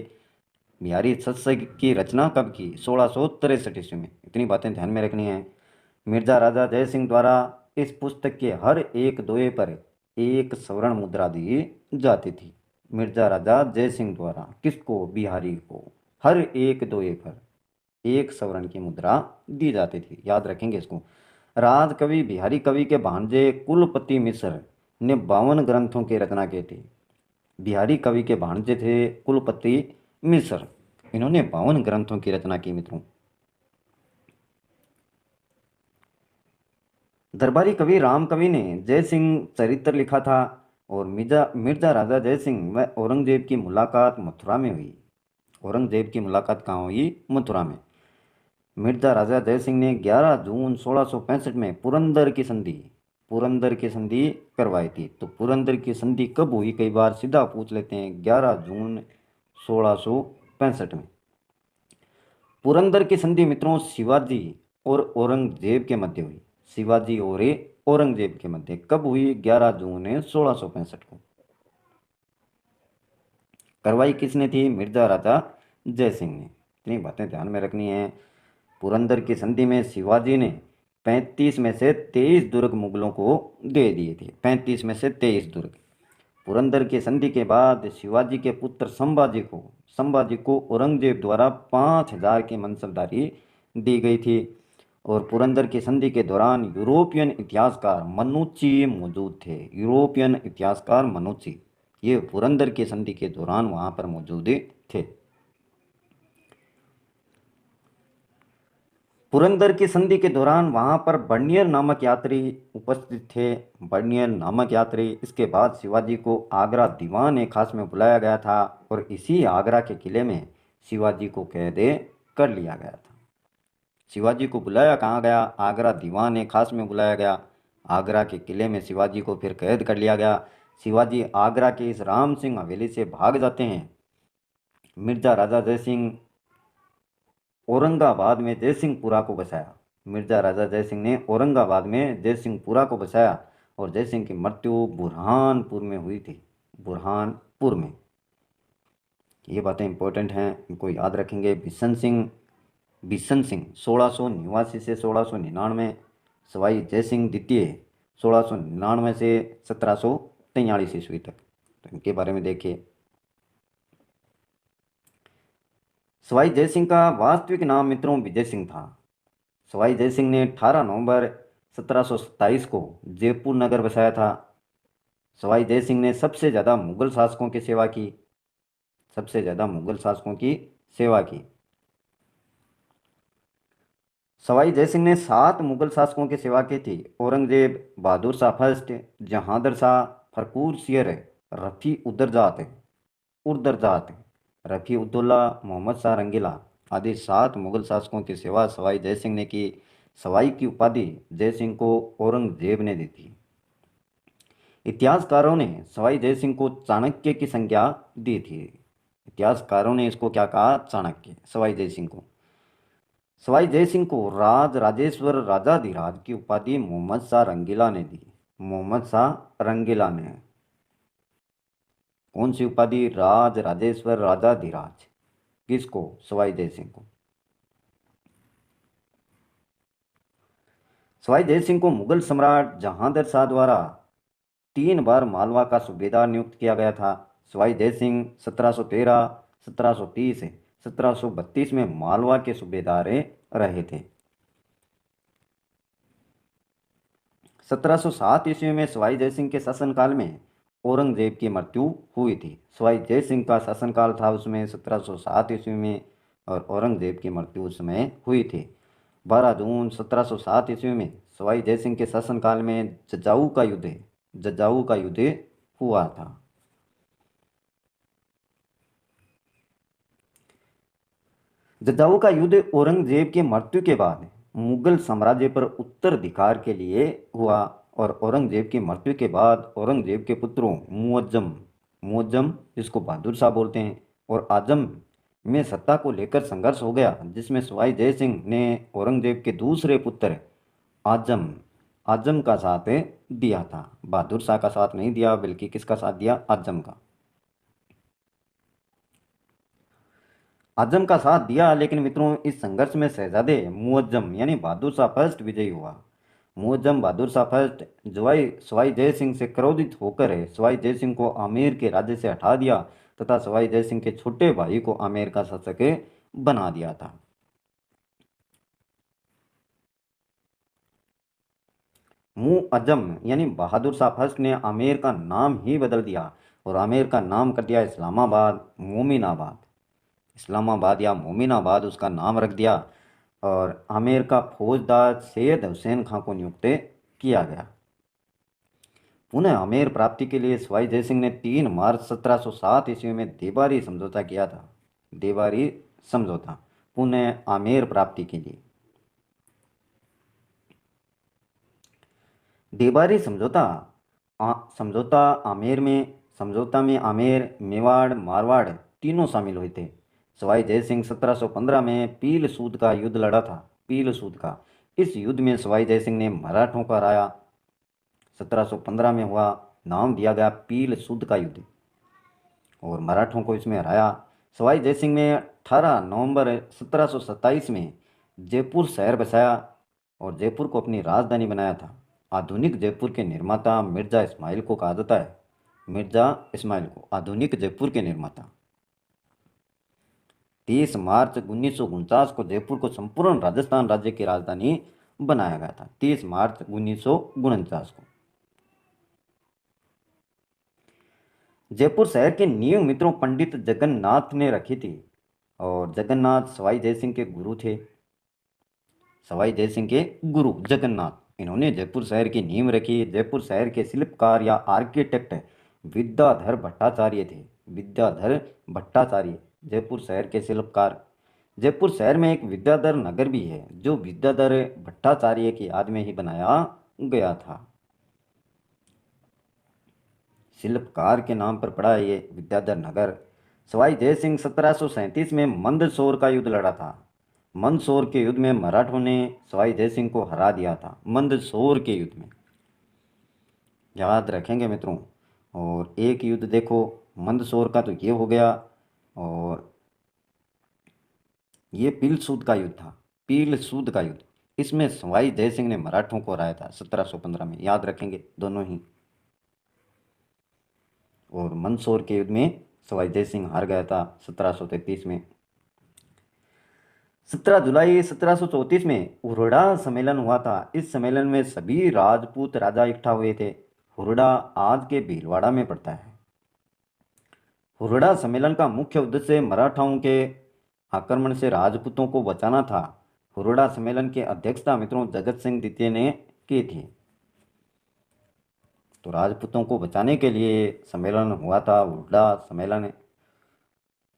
A: बिहारी सतसई की रचना कब की? 1663 ईस्वी में। इतनी बातें ध्यान में रखनी है। मिर्जा राजा जय सिंह द्वारा इस पुस्तक के हर एक दोहे पर एक स्वर्ण मुद्रा दी जाती थी। मिर्जा राजा जय सिंह द्वारा किसको? बिहारी को हर एक दोहे पर एक स्वर्ण की मुद्रा दी जाती थी। याद रखेंगे इसको। राजकवि बिहारी कवि के भांजे कुलपति मिश्र ने 52 ग्रंथों की रचना की थी। बिहारी कवि के भांजे थे कुलपति मिश्र। इन्होंने 52 ग्रंथों की रचना की मित्रों। दरबारी कवि राम कवि ने जय सिंह चरित्र लिखा था। और मिर्जा मिर्जा राजा जय सिंह व औरंगजेब की मुलाकात मथुरा में हुई। औरंगजेब की मुलाकात कहाँ हुई? मथुरा में। मिर्जा राजा जय सिंह ने 11 जून 1665 में पुरंदर की संधि करवाई थी। तो पुरंदर की संधि कब हुई? कई बार सीधा पूछ लेते हैं। 11 जून 1665 में पुरंदर की संधि मित्रों शिवाजी और औरंगजेब के मध्य हुई। शिवाजी और औरंगजेब के मध्य कब हुई? 11 जून 1665 को। करवाई किसने थी? मिर्जा राजा जय सिंह ने। इतनी बातें ध्यान में रखनी है। पुरंदर की संधि में शिवाजी ने 35 में से 23 दुर्ग मुगलों को दे दिए थे। 35 में से 23 दुर्ग। पुरंदर की संधि के बाद शिवाजी के पुत्र संभाजी को औरंगजेब द्वारा 5000 की मनसबदारी दी गई थी। और पुरंदर की संधि के दौरान यूरोपियन इतिहासकार मनुची मौजूद थे। यूरोपियन इतिहासकार मनुची ये पुरंदर की संधि के दौरान वहां पर मौजूद थे। पुरंदर की संधि के दौरान वहां पर बर्नियर नामक यात्री उपस्थित थे। बर्नियर नामक यात्री। इसके बाद शिवाजी को आगरा दीवान ए खास में बुलाया गया था और इसी आगरा के किले में शिवाजी को कैद कर लिया गया था। शिवाजी को बुलाया कहाँ गया? आगरा दीवान ए खास में बुलाया गया। आगरा के किले में शिवाजी को फिर कैद कर लिया गया। शिवाजी आगरा के इस राम सिंह हवेली से भाग जाते हैं। मिर्जा राजा जय सिंह औरंगाबाद में जयसिंहपुरा को बसाया। मिर्जा राजा जय सिंह ने औरंगाबाद में जयसिंहपुरा को बसाया और जय सिंह की मृत्यु बुरहानपुर में हुई थी। बुरहानपुर में। ये बातें इंपॉर्टेंट हैं, इनको याद रखेंगे। बिशन सिंह 1689 से 1699। सवाई जय सिंह द्वितीय 1699 से 1743 ईस्वी तक। तो इनके बारे में देखिए। सवाई जय सिंह का वास्तविक नाम मित्रों विजय सिंह था। सवाई जय सिंह ने 18 नवंबर 1727 को जयपुर नगर बसाया था। सवाई जय सिंह ने सबसे ज़्यादा मुगल शासकों की सेवा की। सबसे ज़्यादा मुगल शासकों की सेवा की। सवाई जय सिंह ने 7 मुगल शासकों की सेवा की थी। औरंगजेब, बहादुर शाह फर्स्ट, जहांदर शाह, फरकूर सियर, रफ़ी उदरजात उर्दरजात, रफ़ी उद्दौला, मोहम्मद शाह रंगीला आदि 7 मुगल शासकों की सेवा सवाई जय सिंह ने की। सवाई की उपाधि जय सिंह को औरंगजेब ने दी थी। इतिहासकारों ने सवाई जय सिंह को चाणक्य की संज्ञा दी थी। इतिहासकारों ने इसको क्या कहा? चाणक्य। सवाई जय सिंह को। सवाई जय सिंह को राज राजेश्वर राजाधिराज की उपाधि मोहम्मद शाह रंगीला ने दी। मोहम्मद शाह रंगीला ने। कौन सी उपाधि? राज राजेश्वर राजाधिराज। किसको? सवाई जय सिंह को। सवाई जय सिंह को मुगल सम्राट जहांदर शाह द्वारा 3 बार मालवा का सूबेदार नियुक्त किया गया था। सवाई जय सिंह 1713, 1730, 1732 में मालवा के सूबेदार रहे थे। 1707 ईस्वी में सवाई जय सिंह के शासनकाल में औरंगजेब की मृत्यु हुई थी। सवाई जय सिंह का शासनकाल था उसमें 1707 ईस्वी में और औरंगजेब की मृत्यु उस समय हुई थी। 12 जून 1707 ईस्वी में सवाई जयसिंह के शासनकाल में जज्जाऊ का युद्ध हुआ था। जज्जाऊ का युद्ध औरंगजेब की मृत्यु के बाद मुगल साम्राज्य पर उत्तराधिकार के लिए हुआ और औरंगजेब की मृत्यु के बाद औरंगजेब के पुत्रों मुअज्जम जिसको बहादुर शाह बोलते हैं और आजम में सत्ता को लेकर संघर्ष हो गया, जिसमें सवाई जय सिंह ने औरंगजेब के दूसरे पुत्र आजम आजम का साथ दिया था। बहादुर शाह का साथ नहीं दिया, बल्कि किसका साथ दिया? आजम का। आजम का साथ दिया, लेकिन मित्रों इस संघर्ष में शहजादे मुअज्जम यानी बहादुर शाह फर्स्ट विजयी हुआ। मुअज्जम बहादुर शाह फर्स्ट सवाई जय सिंह से क्रोधित होकर सवाई जय सिंह को आमेर के राज्य से हटा दिया तथा सवाई जय सिंह के छोटे भाई को आमेर का शासक बना दिया था। मुअज्जम यानी बहादुर शाह फर्स्ट ने आमेर का नाम ही बदल दिया और आमेर का नाम कर दिया इस्लामाबाद या मोमिनाबाद उसका नाम रख दिया और आमेर का फौजदार सैयद हुसैन खां को नियुक्त किया गया। पुनः आमेर प्राप्ति के लिए सवाई जय सिंह ने 3 मार्च 1707 ईस्वी में देबारी समझौता किया था। देबारी समझौता पुनः आमेर प्राप्ति के लिए। देबारी समझौता में आमेर, मेवाड़, मारवाड़ तीनों शामिल हुए थे। सवाई जय सिंह 1715 में पील सूद का युद्ध लड़ा था। इस युद्ध में सवाई जय सिंह ने मराठों को हराया। 1715 में हुआ, नाम दिया गया पील सूद का युद्ध और मराठों को इसमें हराया। सवाई जय सिंह ने 18 नवंबर 1727 में जयपुर शहर बसाया और जयपुर को अपनी राजधानी बनाया था। आधुनिक जयपुर के निर्माता मिर्जा इस्माइल को कहा जाता है। आधुनिक जयपुर के निर्माता। 30 मार्च 1949 को जयपुर को संपूर्ण राजस्थान राज्य की राजधानी बनाया गया था। 30 मार्च 1949 को। जयपुर शहर की नींव मित्रों पंडित जगन्नाथ ने रखी थी और जगन्नाथ सवाई जय सिंह के गुरु थे। सवाई जय सिंह के गुरु जगन्नाथ, इन्होंने जयपुर शहर की नींव रखी। जयपुर शहर के शिल्पकार या आर्किटेक्ट विद्याधर भट्टाचार्य जयपुर शहर के शिल्पकार। जयपुर शहर में एक विद्याधर नगर भी है जो विद्याधर भट्टाचार्य की याद में ही बनाया गया था। शिल्पकार के नाम पर पड़ा ये विद्याधर नगर। सवाई जय सिंह 1737 में मंदसौर का युद्ध लड़ा था। मंदसौर के युद्ध में मराठों ने सवाई जय सिंह को हरा दिया था। मंदसौर के युद्ध में याद रखेंगे मित्रों। और एक युद्ध देखो मंदसौर का तो ये हो गया और ये पीलसूद का युद्ध था। पीलसूद का युद्ध, इसमें सवाई जय सिंह ने मराठों को हराया था 1715 में, याद रखेंगे दोनों ही। और मंदसौर के युद्ध में सवाई जय सिंह हार गया था 1733 में। 17 जुलाई 1734 में हुरडा सम्मेलन हुआ था। इस सम्मेलन में सभी राजपूत राजा इकट्ठा हुए थे। हुरडा आज के भीलवाड़ा में पड़ता है। हुरडा सम्मेलन का मुख्य उद्देश्य मराठाओं के आक्रमण से राजपूतों को बचाना था। हुरडा सम्मेलन की अध्यक्षता मित्रों जगत सिंह द्वितीय ने की थी। तो राजपूतों को बचाने के लिए सम्मेलन हुआ था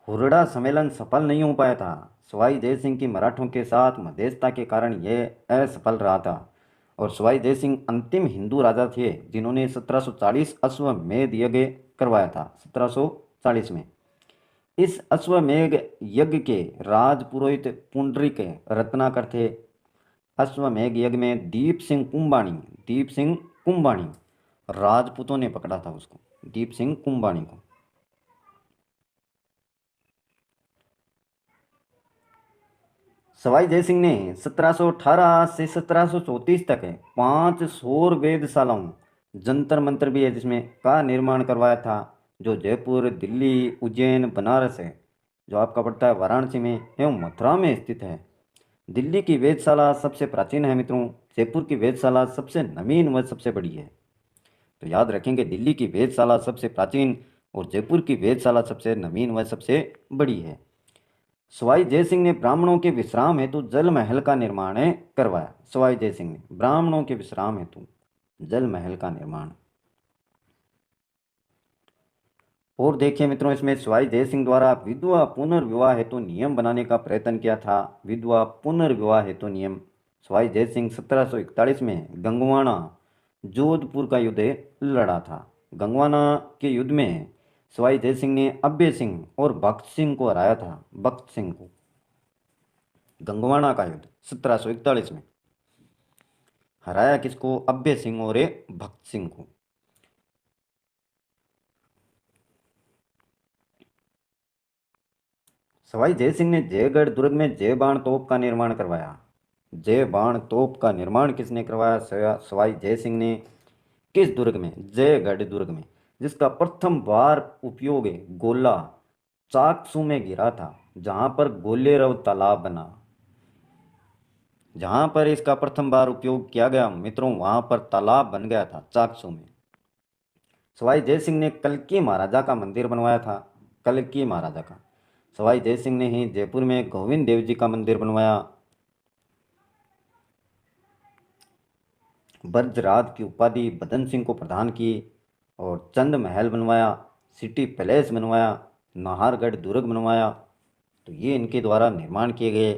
A: हुरडा सम्मेलन सफल नहीं हो पाया था। सवाई जय सिंह की मराठों के साथ मध्यस्थता के कारण यह असफल रहा था और सवाई जय सिंह अंतिम हिंदू राजा थे जिन्होंने 1740 अश्वमेध यज्ञ करवाया था। 1740 में इस अश्वमेध यज्ञ के राजपुरोहित पुंडरीक रत्नाकर थे। अश्वमेध यज्ञ में दीप सिंह कुंबाणी राजपूतों ने पकड़ा था उसको, दीप सिंह कुंबाणी को। सवाई जय सिंह ने 1718 से 1734 तक 5 सौर वेधशालाओं, जंतर मंत्र भी है जिसमें का निर्माण करवाया था, जो जयपुर, दिल्ली, उज्जैन, बनारस है, जो आपका पड़ता है वाराणसी में एवं मथुरा में स्थित है। दिल्ली की वेधशाला सबसे प्राचीन है मित्रों। जयपुर की वेधशाला सबसे नवीन व सबसे बड़ी है। तो याद रखेंगे, दिल्ली की वेधशाला सबसे प्राचीन और जयपुर की वेधशाला सबसे नवीन व सबसे बड़ी है। सवाई जय सिंह ने ब्राह्मणों के विश्राम हेतु जल महल का निर्माण करवाया। सवाई जय सिंह ने ब्राह्मणों के विश्राम हेतु जल महल का निर्माण। और देखिए मित्रों, इसमें सवाई जय सिंह द्वारा विधवा पुनर्विवाह हेतु नियम बनाने का प्रयत्न किया था। विधवा पुनर्विवाह हेतु नियम। सवाई जय सिंह 1741 में गंगवाना जोधपुर का युद्ध लड़ा था। गंगवाना के युद्ध में सवाई जय सिंह ने अभय सिंह और भक्त सिंह को हराया था। भक्त सिंह को। गंगवाना का युद्ध 1741 में हराया किसको? अभय सिंह और भक्त सिंह को। सवाई जय सिंह ने जयगढ़ दुर्ग में जय बाण तोप का निर्माण करवाया। जय बाण तोप का निर्माण किसने करवाया? सवाई जय सिंह ने। किस दुर्ग में? जयगढ़ दुर्ग में, जिसका प्रथम बार उपयोग गोला चाकसू में गिरा था, जहां पर गोलेरव तालाब बना। जहां पर इसका प्रथम बार उपयोग किया गया मित्रों, वहां पर तालाब बन गया था चाकसू में। सवाई जय सिंह ने कल्की महाराजा का मंदिर बनवाया था। कल्की महाराजा का। सवाई जय सिंह ने ही जयपुर में गोविंद देव जी का मंदिर बनवाया। ब्रजराज की उपाधि बदन सिंह को प्रदान की और चंद महल बनवाया, सिटी पैलेस बनवाया, नाहरगढ़ दुर्ग बनवाया। तो ये इनके द्वारा निर्माण किए गए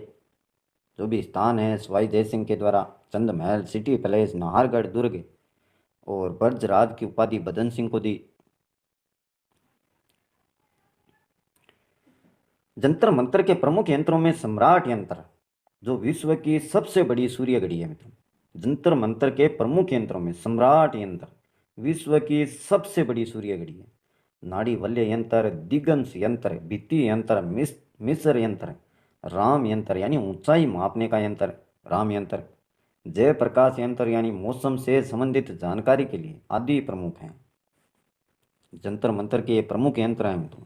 A: जो भी स्थान हैं सवाई जय सिंह के द्वारा, चंद महल, सिटी पैलेस, नाहरगढ़ दुर्ग और ब्रजराज की उपाधि बदन सिंह को दी। जंतर मंतर के प्रमुख यंत्रों में सम्राट यंत्र, जो विश्व की सबसे बड़ी सूर्य घड़ी है मित्रों। जंतर मंतर के प्रमुख यंत्रों में सम्राट यंत्र विश्व की सबसे बड़ी सूर्य घड़ी है। नाड़ी वल्य यंत्र, दिगंश यंत्र, भित्ति यंत्र, मिस्र यंत्र, राम यंत्र यानी ऊंचाई मापने का यंत्र राम यंत्र, जय प्रकाश यंत्र यानी मौसम से संबंधित जानकारी के लिए आदि प्रमुख हैं। जंतर मंतर के ये प्रमुख यंत्र हैं मित्रों।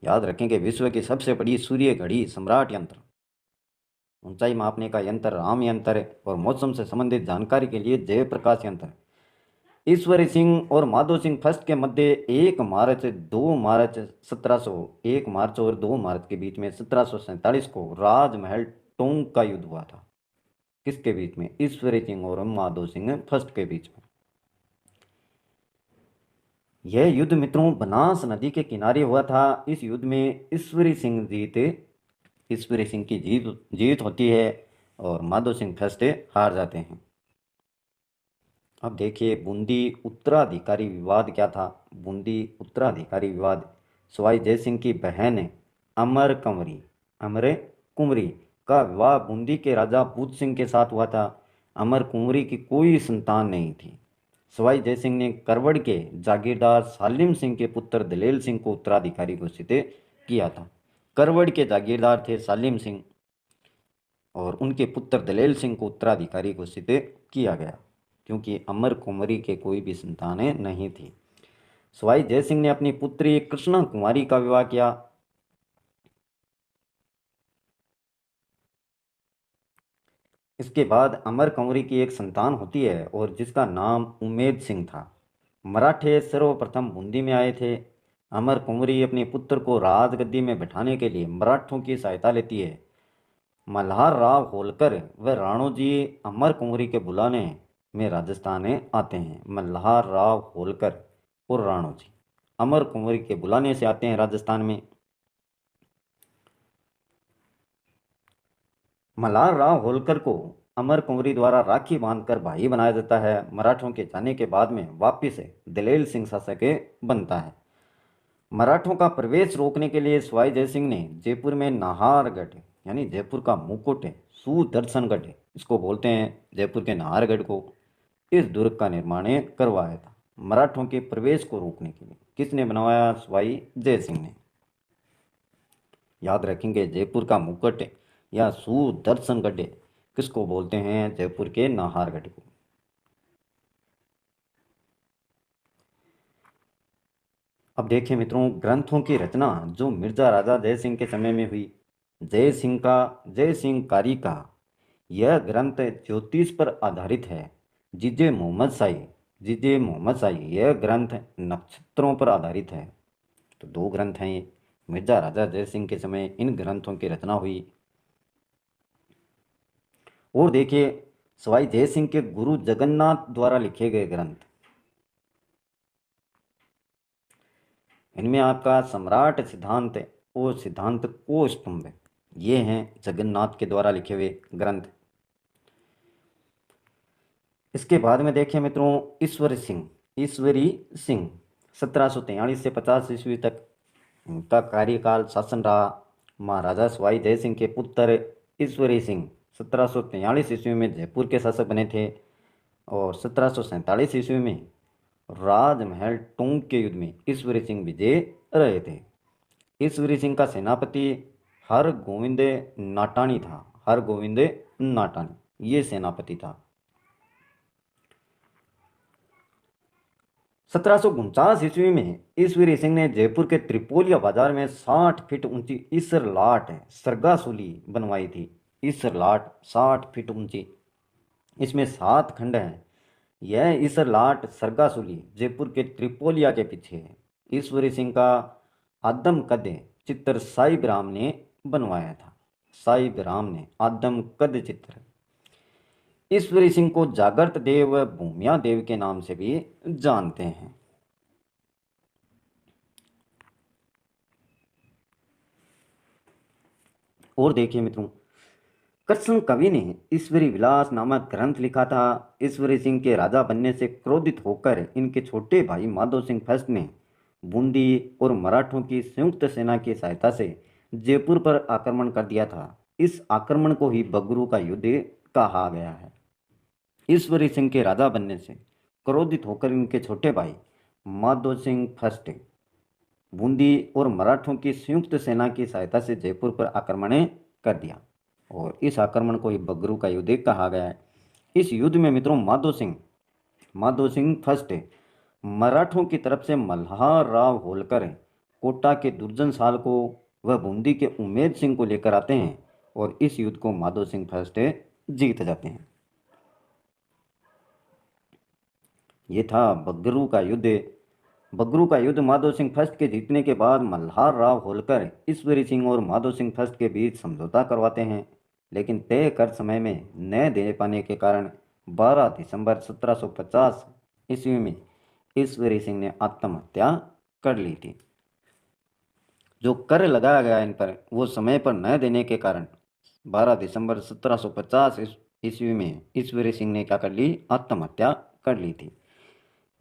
A: याद रखेंगे, विश्व की सबसे बड़ी सूर्य घड़ी सम्राट यंत्र, ऊंचाई मापने का यंत्र राम यंत्र और मौसम से संबंधित जानकारी के लिए जय प्रकाश यंत्र। ईश्वरी सिंह और माधो सिंह फर्स्ट के मध्य 1 मार्च 2 मार्च 1 मार्च और 2 मार्च के बीच में 1747 को राजमहल टोंक का युद्ध हुआ था। किसके बीच में? ईश्वरी सिंह और माधो सिंह फर्स्ट के बीच में। यह युद्ध मित्रों बनास नदी के किनारे हुआ था। इस युद्ध में ईश्वरी सिंह की जीत होती है और माधो सिंह फर्स्ट हार जाते हैं। अब देखिए बूंदी उत्तराधिकारी विवाद क्या था। बूंदी उत्तराधिकारी विवाद। सवाई जय सिंह की बहन अमर कुंवरी का विवाह बूंदी के राजा बूध सिंह के साथ हुआ था। अमर कुंवरी की कोई संतान नहीं थी। सवाई जय सिंह ने करवड़ के जागीरदार सालिम सिंह के पुत्र दलेल सिंह को उत्तराधिकारी घोषित किया था। करवड़ के जागीरदार थे सालिम सिंह और उनके पुत्र दलेल सिंह को उत्तराधिकारी घोषित किया गया, क्योंकि अमर कुंवरी के कोई भी संतानें नहीं थी। सवाई जय सिंह ने अपनी पुत्री कृष्णा कुमारी का विवाह किया। इसके बाद अमर कुंवरी की एक संतान होती है और जिसका नाम उमेद सिंह था। मराठे सर्वप्रथम बूंदी में आए थे। अमर कुंवरी अपने पुत्र को राजगद्दी में बैठाने के लिए मराठों की सहायता लेती है। मल्हार राव होलकर व राणोजी अमर कुंवरी के बुलाने में राजस्थान आते हैं। मल्हार राव होलकर और राणोजी अमर कुंवरी के बुलाने से आते हैं राजस्थान में। मल्हार राव होलकर को अमर कुंवरी द्वारा राखी बांधकर भाई बनाया जाता है। मराठों के जाने के बाद में वापिस दलेल सिंह शासक बनता है। मराठों का प्रवेश रोकने के लिए सवाई जय सिंह ने जयपुर में नाहरगढ़ यानी जयपुर का मुकुट सुदर्शनगढ़, इसको बोलते हैं जयपुर के नाहरगढ़ को, इस दुर्ग का निर्माण करवाया था। मराठों के प्रवेश को रोकने के लिए किसने बनवाया? सवाई जय सिंह ने। याद रखेंगे, जयपुर का मुकुट या सुदर्शनगढ़ किसको बोलते हैं? जयपुर के नाहरगढ़ को। अब देखिए मित्रों, ग्रंथों की रचना जो मिर्जा राजा जय सिंह के समय में हुई। जय सिंह कारी का यह ग्रंथ ज्योतिष पर आधारित है। जिजे मोहम्मद शाही यह ग्रंथ नक्षत्रों पर आधारित है। तो दो ग्रंथ हैं ये, मिर्जा राजा जय सिंह के समय इन ग्रंथों की रचना हुई। और देखिए सवाई जय सिंह के गुरु जगन्नाथ द्वारा लिखे गए ग्रंथ, इनमें आपका सम्राट सिद्धांत और सिद्धांत को स्तंभ, ये हैं जगन्नाथ के द्वारा लिखे हुए ग्रंथ। इसके बाद में देखें मित्रों, ईश्वरी सिंह 1743 से 50 ईस्वी तक इनका कार्यकाल शासन रहा। महाराजा सवाई जय सिंह के पुत्र ईश्वरी सिंह 1743 ईस्वी में जयपुर के शासक बने थे और 1747 ईस्वी में राजमहल टोंक के युद्ध में ईश्वरी सिंह विजय रहे थे। ईश्वरी सिंह का सेनापति हरगोविंद नाटानी था। हरगोविंद नाटानी ये सेनापति था। 1749 ईस्वी में ईश्वरी सिंह ने जयपुर के त्रिपोलिया बाजार में 60 फीट ऊंची ईसर लाट सरगासूली बनवाई थी। ईसर लाट 60 फीट ऊंची, इसमें 7 खंड हैं। यह ईसर लाट सरगासूली जयपुर के त्रिपोलिया के पीछे है। ईश्वरी सिंह का आदम कद चित्र साहिब राम ने बनवाया था। साहिब राम ने आदम कद चित्र। ईश्वरी सिंह को जागृत देव भूमिया देव के नाम से भी जानते हैं। और देखिए मित्रों, कृष्ण कवि ने ईश्वरी विलास नामक ग्रंथ लिखा था। ईश्वरी सिंह के राजा बनने से क्रोधित होकर इनके छोटे भाई माधो सिंह फर्स्ट ने बूंदी और मराठों की संयुक्त सेना की सहायता से जयपुर पर आक्रमण कर दिया था। इस आक्रमण को ही बगरू का युद्ध कहा गया है। ईश्वरी सिंह के राजा बनने से क्रोधित होकर इनके छोटे भाई माधो सिंह फर्स्ट बूंदी और मराठों की संयुक्त सेना की सहायता से जयपुर पर आक्रमण कर दिया और इस आक्रमण को ही बगरू का युद्ध कहा गया है। इस युद्ध में मित्रों माधो सिंह फर्स्ट मराठों की तरफ से मल्हार राव होलकर कोटा के दुर्जन साल को वह बूंदी के उमेद सिंह को लेकर आते हैं और इस युद्ध को माधो सिंह फर्स्ट जीत जाते हैं। ये था बगरू का युद्ध। बगरू का युद्ध माधो सिंह फर्स्ट के जीतने के बाद मल्हार राव होलकर ईश्वरी सिंह और माधो सिंह फर्स्ट के बीच समझौता करवाते हैं, लेकिन तय कर समय में न दे पाने के कारण 12 दिसंबर 1750 ईस्वी में ईश्वरी सिंह ने आत्महत्या कर ली थी। जो कर लगाया गया इन पर वो समय पर न देने के कारण 12 दिसंबर 1750 ईस्वी में ईश्वरी सिंह ने क्या कर ली, आत्महत्या कर ली थी।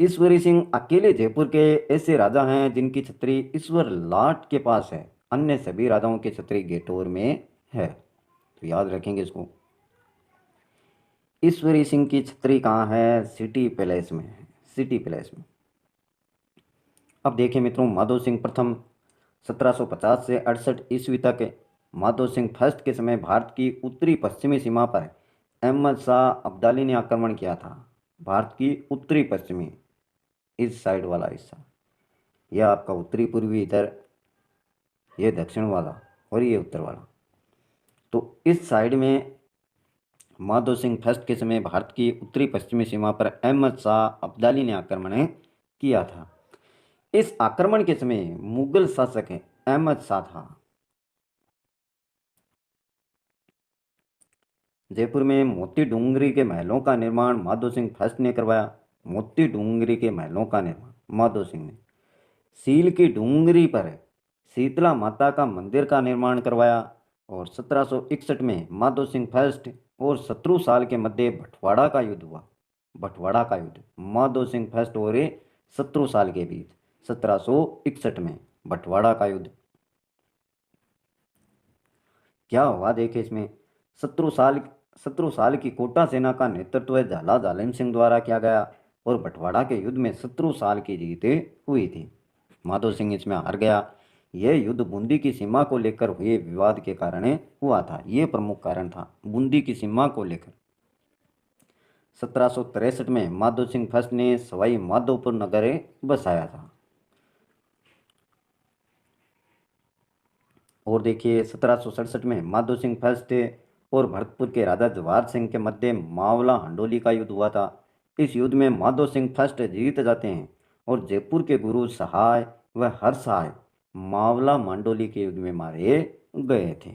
A: ईश्वरी सिंह अकेले जयपुर के ऐसे राजा हैं जिनकी छतरी ईश्वर लाट के पास है। अन्य सभी राजाओं की छतरी गेटोर में है, तो याद रखेंगे इसको। ईश्वरी सिंह की छतरी कहाँ है? सिटी पैलेस में है, सिटी पैलेस में। अब देखिए मित्रों, माधो सिंह प्रथम 1750 से 68 ईस्वी तक माधो सिंह फर्स्ट के समय भारत की उत्तरी पश्चिमी सीमा पर अहमद शाह अब्दाली ने आक्रमण किया था। भारत की उत्तरी पश्चिमी इस साइड वाला हिस्सा, यह आपका उत्तरी पूर्वी इधर, ये दक्षिण वाला और ये उत्तर वाला। तो इस साइड में माधो सिंह फर्स्ट के समय भारत की उत्तरी पश्चिमी सीमा पर अहमद शाह अब्दाली ने आक्रमण किया था। इस आक्रमण के समय मुगल शासक अहमद शाह था। जयपुर में मोती डूंगरी के महलों का निर्माण माधो सिंह फर्स्ट ने करवाया। मोती डूंगरी के महलों का निर्माण माधो सिंह ने। सील की डूंगरी पर शीतला माता का मंदिर का निर्माण करवाया और 1761 में माधो सिंह फर्स्ट और शत्रु साल के मध्य बंटवाड़ा का युद्ध हुआ। बंटवाड़ा का युद्ध माधो सिंह फर्स्ट और शत्रु साल के बीच 1761 में बंटवाड़ा का युद्ध। क्या हुआ देखे इसमें, शत्रु साल की कोटा सेना का नेतृत्व झाला जालिम सिंह द्वारा किया गया और बंटवाड़ा के युद्ध में शत्रु साल की जीत हुई थी। माधो सिंह इसमें हार गया। यह युद्ध बूंदी की सीमा को लेकर हुए विवाद के कारण हुआ था। यह प्रमुख कारण था, बूंदी की सीमा को लेकर। 1763 में माधो सिंह फर्स्ट ने सवाई माधोपुर नगर बसाया था। और देखिए 1767 में माधो सिंह फर्स्ट और भरतपुर के राजा जवाहर सिंह के मध्य मावला हंडोली का युद्ध हुआ था। इस युद्ध में माधो सिंह फर्स्ट जीत जाते हैं और जयपुर के गुरु सहाय व हर सहाय मावला मांडोली के युद्ध में मारे गए थे।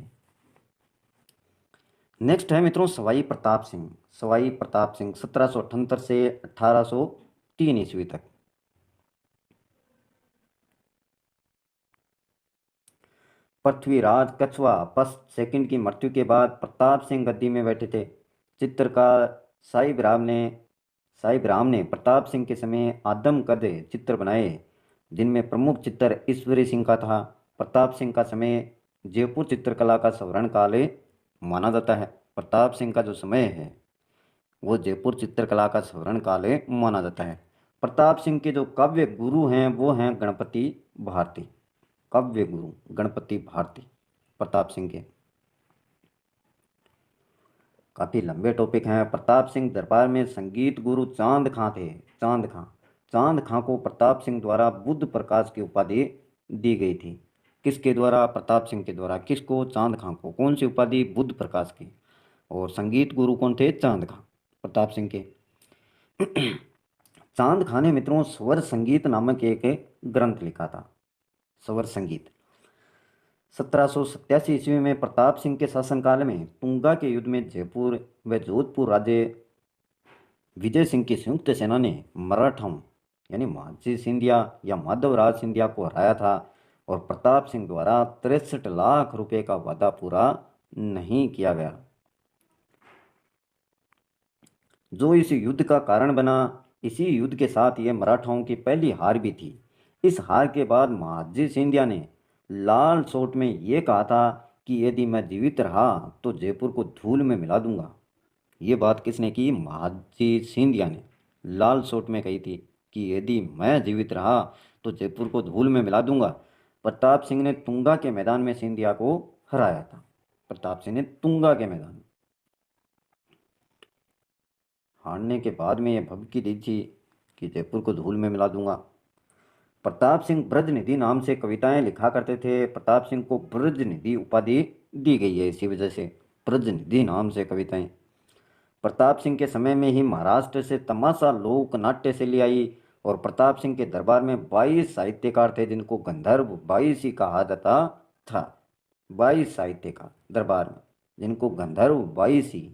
A: नेक्स्ट है मित्रों सवाई प्रताप सिंह। सवाई प्रताप सिंह 1778 से 1803 ईस्वी तक। पृथ्वीराज कछवा फर्स्ट सेकंड की मृत्यु के बाद प्रताप सिंह गद्दी में बैठे थे। चित्रकार साहिब राम ने प्रताप सिंह के समय आदम कद चित्र बनाए, जिनमें प्रमुख चित्र ईश्वरी सिंह का था। प्रताप सिंह का समय जयपुर चित्रकला का स्वर्ण काल माना जाता है। प्रताप सिंह का जो समय है वो जयपुर चित्रकला का स्वर्ण काल माना जाता है। प्रताप सिंह के जो काव्य गुरु हैं वो हैं गणपति भारती। काव्य गुरु गणपति भारती प्रताप सिंह के। काफ़ी लंबे टॉपिक हैं। प्रताप सिंह दरबार में संगीत गुरु चांद खां थे। चांद खां को प्रताप सिंह द्वारा बुद्ध प्रकाश की उपाधि दी गई थी। किसके द्वारा? प्रताप सिंह के द्वारा। किसको? चांद खां को। कौन सी उपाधि? बुद्ध प्रकाश की। और संगीत गुरु कौन थे? चांद खां प्रताप सिंह के। चांद खां ने मित्रों स्वर संगीत नामक एक ग्रंथ लिखा था। स्वर संगीत 1787 ईस्वी में प्रताप सिंह के शासनकाल में तुंगा के युद्ध में जयपुर व जोधपुर राज्य विजय सिंह की संयुक्त सेना ने मराठाओं यानी महाजी सिंधिया या माधवराज सिंधिया को हराया था और प्रताप सिंह द्वारा 63 लाख रुपए का वादा पूरा नहीं किया गया, जो इस युद्ध का कारण बना। इसी युद्ध के साथ ये मराठाओं की पहली हार भी थी। इस हार के बाद महाजी सिंधिया ने लाल सोट में ये कहा था कि यदि मैं जीवित रहा तो जयपुर को धूल में मिला दूंगा। ये बात किसने की? महाजी सिंधिया ने लाल सोट में कही थी कि यदि मैं जीवित रहा तो जयपुर को धूल में मिला दूंगा। प्रताप सिंह ने तुंगा के मैदान में सिंधिया को हराया था। प्रताप सिंह ने तुंगा के मैदान में हारने के बाद में यह धमकी दी थी कि जयपुर को धूल में मिला दूंगा। प्रताप सिंह ब्रजनिधि नाम से कविताएं लिखा करते थे। प्रताप सिंह को ब्रजनिधि उपाधि दी गई है इसी वजह से, ब्रजनिधि नाम से कविताएं। प्रताप सिंह के समय में ही महाराष्ट्र से तमाशा लोक नाट्य शैली आई और प्रताप सिंह के दरबार में 22 साहित्यकार थे जिनको गंधर्व 22 ही कहा जाता था। 22 साहित्यकार दरबार में जिनको गंधर्व 22 ही।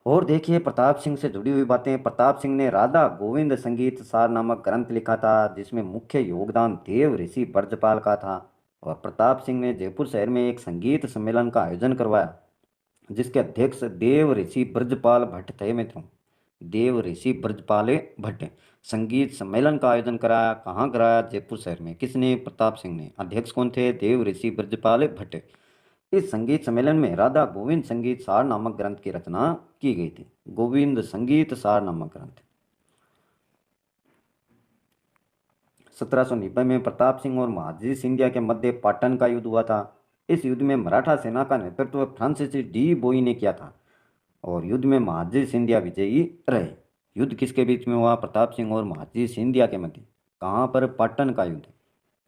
A: और देखिए प्रताप सिंह से जुड़ी हुई बातें। प्रताप सिंह ने राधा गोविंद संगीत सार नामक ग्रंथ लिखा था जिसमें मुख्य योगदान देव ऋषि ब्रजपाल का था। और प्रताप सिंह ने जयपुर शहर में एक संगीत सम्मेलन का आयोजन करवाया जिसके अध्यक्ष देव ऋषि ब्रजपाल भट्ट थे मित्रों। देव ऋषि ब्रजपाल भट्ट संगीत सम्मेलन का आयोजन कराया। कहाँ कराया? जयपुर शहर में। किसने? प्रताप सिंह ने। अध्यक्ष कौन थे? देव ऋषि ब्रजपाल भट्ट। इस संगीत सम्मेलन में राधा गोविंद संगीत सार नामक ग्रंथ की रचना की गई थी। गोविंद संगीत सार नामक ग्रंथ। 1790 में प्रताप सिंह और महाजी सिंधिया के मध्य पाटन का युद्ध हुआ था। इस युद्ध में मराठा सेना का नेतृत्व फ्रांसिस डी बोई ने किया था और युद्ध में महाजी सिंधिया विजयी रहे। युद्ध किसके बीच में हुआ? प्रताप सिंह और महाजी सिंधिया के मध्य। कहाँ पर? पाटन का युद्ध।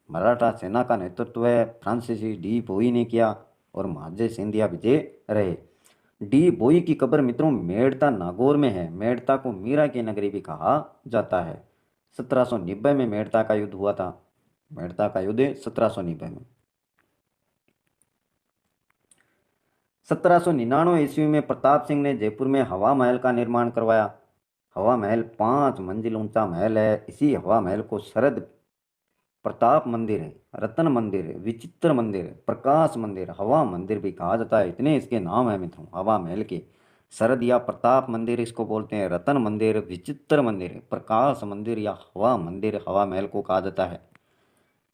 A: मराठा सेना का नेतृत्व फ्रांसिस डी बोई ने किया और महाजी सिंधिया विजय रहे। डी बोई की कब्र मित्रों मेड़ता नागौर में है। मेड़ता को मीरा की नगरी भी कहा जाता है। 1790 में मेड़ता का युद्ध हुआ था। मेड़ता का युद्ध 1790 में। 1799 ईस्वी में प्रताप सिंह ने जयपुर में हवा महल का निर्माण करवाया। हवा महल 5 मंजिल ऊंचा महल है। इसी हवा महल को शरद प्रताप मंदिर है, रतन मंदिर है, विचित्र मंदिर है, प्रकाश मंदिर, हवा मंदिर भी कहा जाता है। इतने इसके नाम है मित्रों हवा महल के। शरद या प्रताप मंदिर इसको बोलते हैं, रतन मंदिर, विचित्र मंदिर, प्रकाश मंदिर या हवा मंदिर हवा महल को कहा जाता है।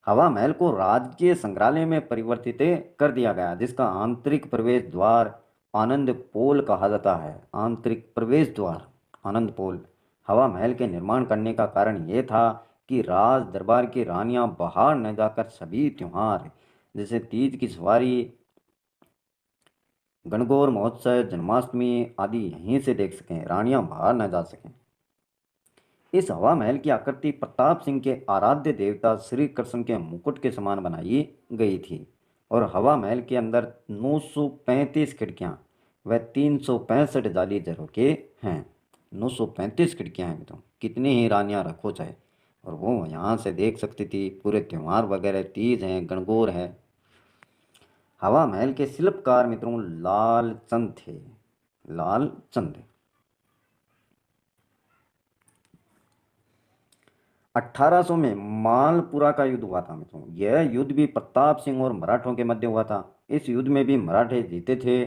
A: हवा महल को राज्य संग्रहालय में परिवर्तित कर दिया गया जिसका आंतरिक प्रवेश द्वार आनंद पोल कहा जाता है। आंतरिक प्रवेश द्वार आनंद पोल। हवा महल के निर्माण करने का कारण ये था कि राज दरबार की रानियां बाहर न जाकर सभी त्योहार जैसे तीज की सवारी, गणगौर महोत्सव, जन्माष्टमी आदि यहीं से देख सकें, रानियां बाहर न जा सकें। इस हवा महल की आकृति प्रताप सिंह के आराध्य देवता श्री कृष्ण के मुकुट के समान बनाई गई थी और हवा महल के अंदर 935 खिड़कियां व 365 जाली झरोखे हैं। 935 खिड़कियां हैं मित्रों। कितनी ही रानियां रखो चाहे और वो यहाँ से देख सकती थी पूरे त्योहार वगैरह, तीज हैं, गणगौर है। हवा महल के शिल्पकार मित्रों लाल चंद थे, लाल चंद। 1800 में मालपुरा का युद्ध हुआ था मित्रों। यह युद्ध भी प्रताप सिंह और मराठों के मध्य हुआ था। इस युद्ध में भी मराठे जीते थे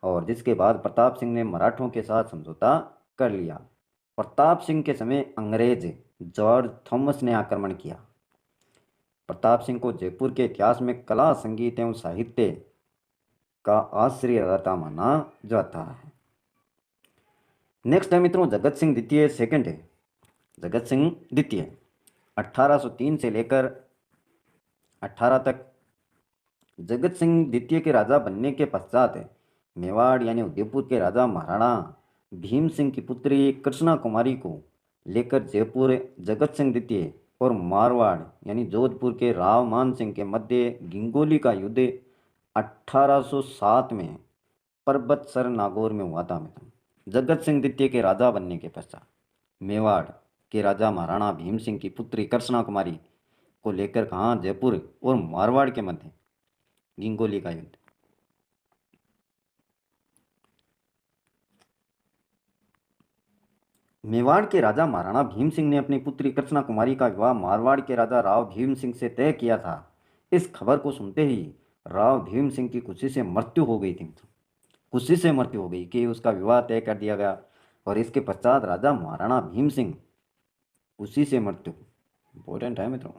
A: और जिसके बाद प्रताप सिंह ने मराठों के साथ समझौता कर लिया। प्रताप सिंह के समय अंग्रेज जॉर्ज थॉमस ने आक्रमण किया। प्रताप सिंह को जयपुर के इतिहास में कला, संगीत एवं साहित्य का आश्रयदाता माना जाता है। नेक्स्ट है मित्रों जगत सिंह द्वितीय, सेकंड है जगत सिंह द्वितीय। 1803 से लेकर 18 तक। जगत सिंह द्वितीय के राजा बनने के पश्चात मेवाड़ यानी उदयपुर के राजा महाराणा भीम सिंह की पुत्री कृष्णा कुमारी को लेकर जयपुर जगत सिंह द्वितीय और मारवाड़ यानी जोधपुर के राव मान सिंह के मध्य गिंगोली का युद्ध 1807 में परबतसर नागौर में हुआ था मित्रों। जगत सिंह द्वितीय के राजा बनने के पश्चात मेवाड़ के राजा महाराणा भीम सिंह की पुत्री कृष्णा कुमारी को लेकर कहाँ, जयपुर और मारवाड़ के मध्य गिंगोली का युद्ध। मेवाड़ के राजा महाराणा भीम सिंह ने अपनी पुत्री कृष्णा कुमारी का विवाह मारवाड़ के राजा राव भीम सिंह से तय किया था। इस खबर को सुनते ही राव भीम सिंह की खुशी से मृत्यु हो गई थी। खुशी से मृत्यु हो गई कि उसका विवाह तय कर दिया गया। और इसके पश्चात राजा महाराणा भीम सिंह उसी से मृत्यु, इंपॉर्टेंट है मित्रों।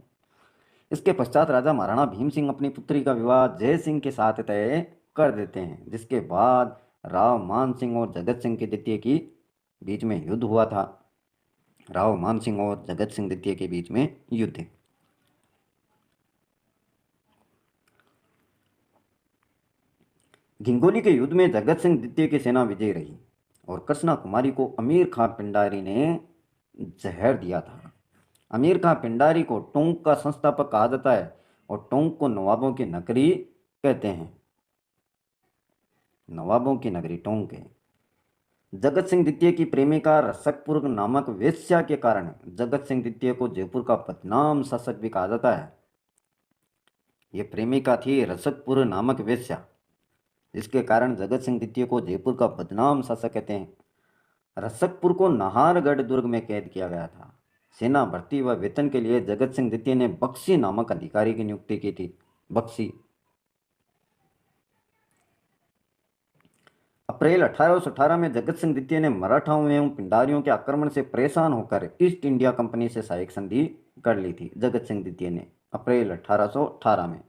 A: इसके पश्चात राजा महाराणा भीम सिंह अपनी पुत्री का विवाह जय सिंह के साथ तय कर देते हैं, जिसके बाद राव मान सिंह और जगत सिंह के द्वितीय की बीच में युद्ध हुआ था। राव मान सिंह और जगत सिंह द्वितीय के बीच में युद्ध। घिंगोली के युद्ध में जगत सिंह द्वितीय की सेना विजयी रही और कृष्णा कुमारी को अमीर खां पिंडारी ने जहर दिया था। अमीर खां पिंडारी को टोंक का संस्थापक कहा जाता है और टोंक को नवाबों की नगरी कहते हैं। नवाबों की नगरी टोंक है। जगत सिंह द्वितीय की प्रेमिका रसकपुर नामक वेश्या के कारण जगत सिंह द्वितीय को जयपुर का बदनाम शासक भी कहा जाता है। ये प्रेमिका थी रसकपुर नामक वेश्या, जिसके कारण जगत सिंह द्वितीय को जयपुर का बदनाम शासक कहते हैं। रसकपुर को नाहरगढ़ दुर्ग में कैद किया गया था। सेना भर्ती व वेतन के लिए जगत सिंह द्वितीय ने बख्शी नामक अधिकारी की नियुक्ति की थी। बख्शी। अप्रैल 1818 में जगत सिंह द्वितीय ने मराठाओं एवं पिंडारियों के आक्रमण से परेशान होकर ईस्ट इंडिया कंपनी से सहायक संधि कर ली थी। जगत सिंह द्वितीय ने अप्रैल 1818 में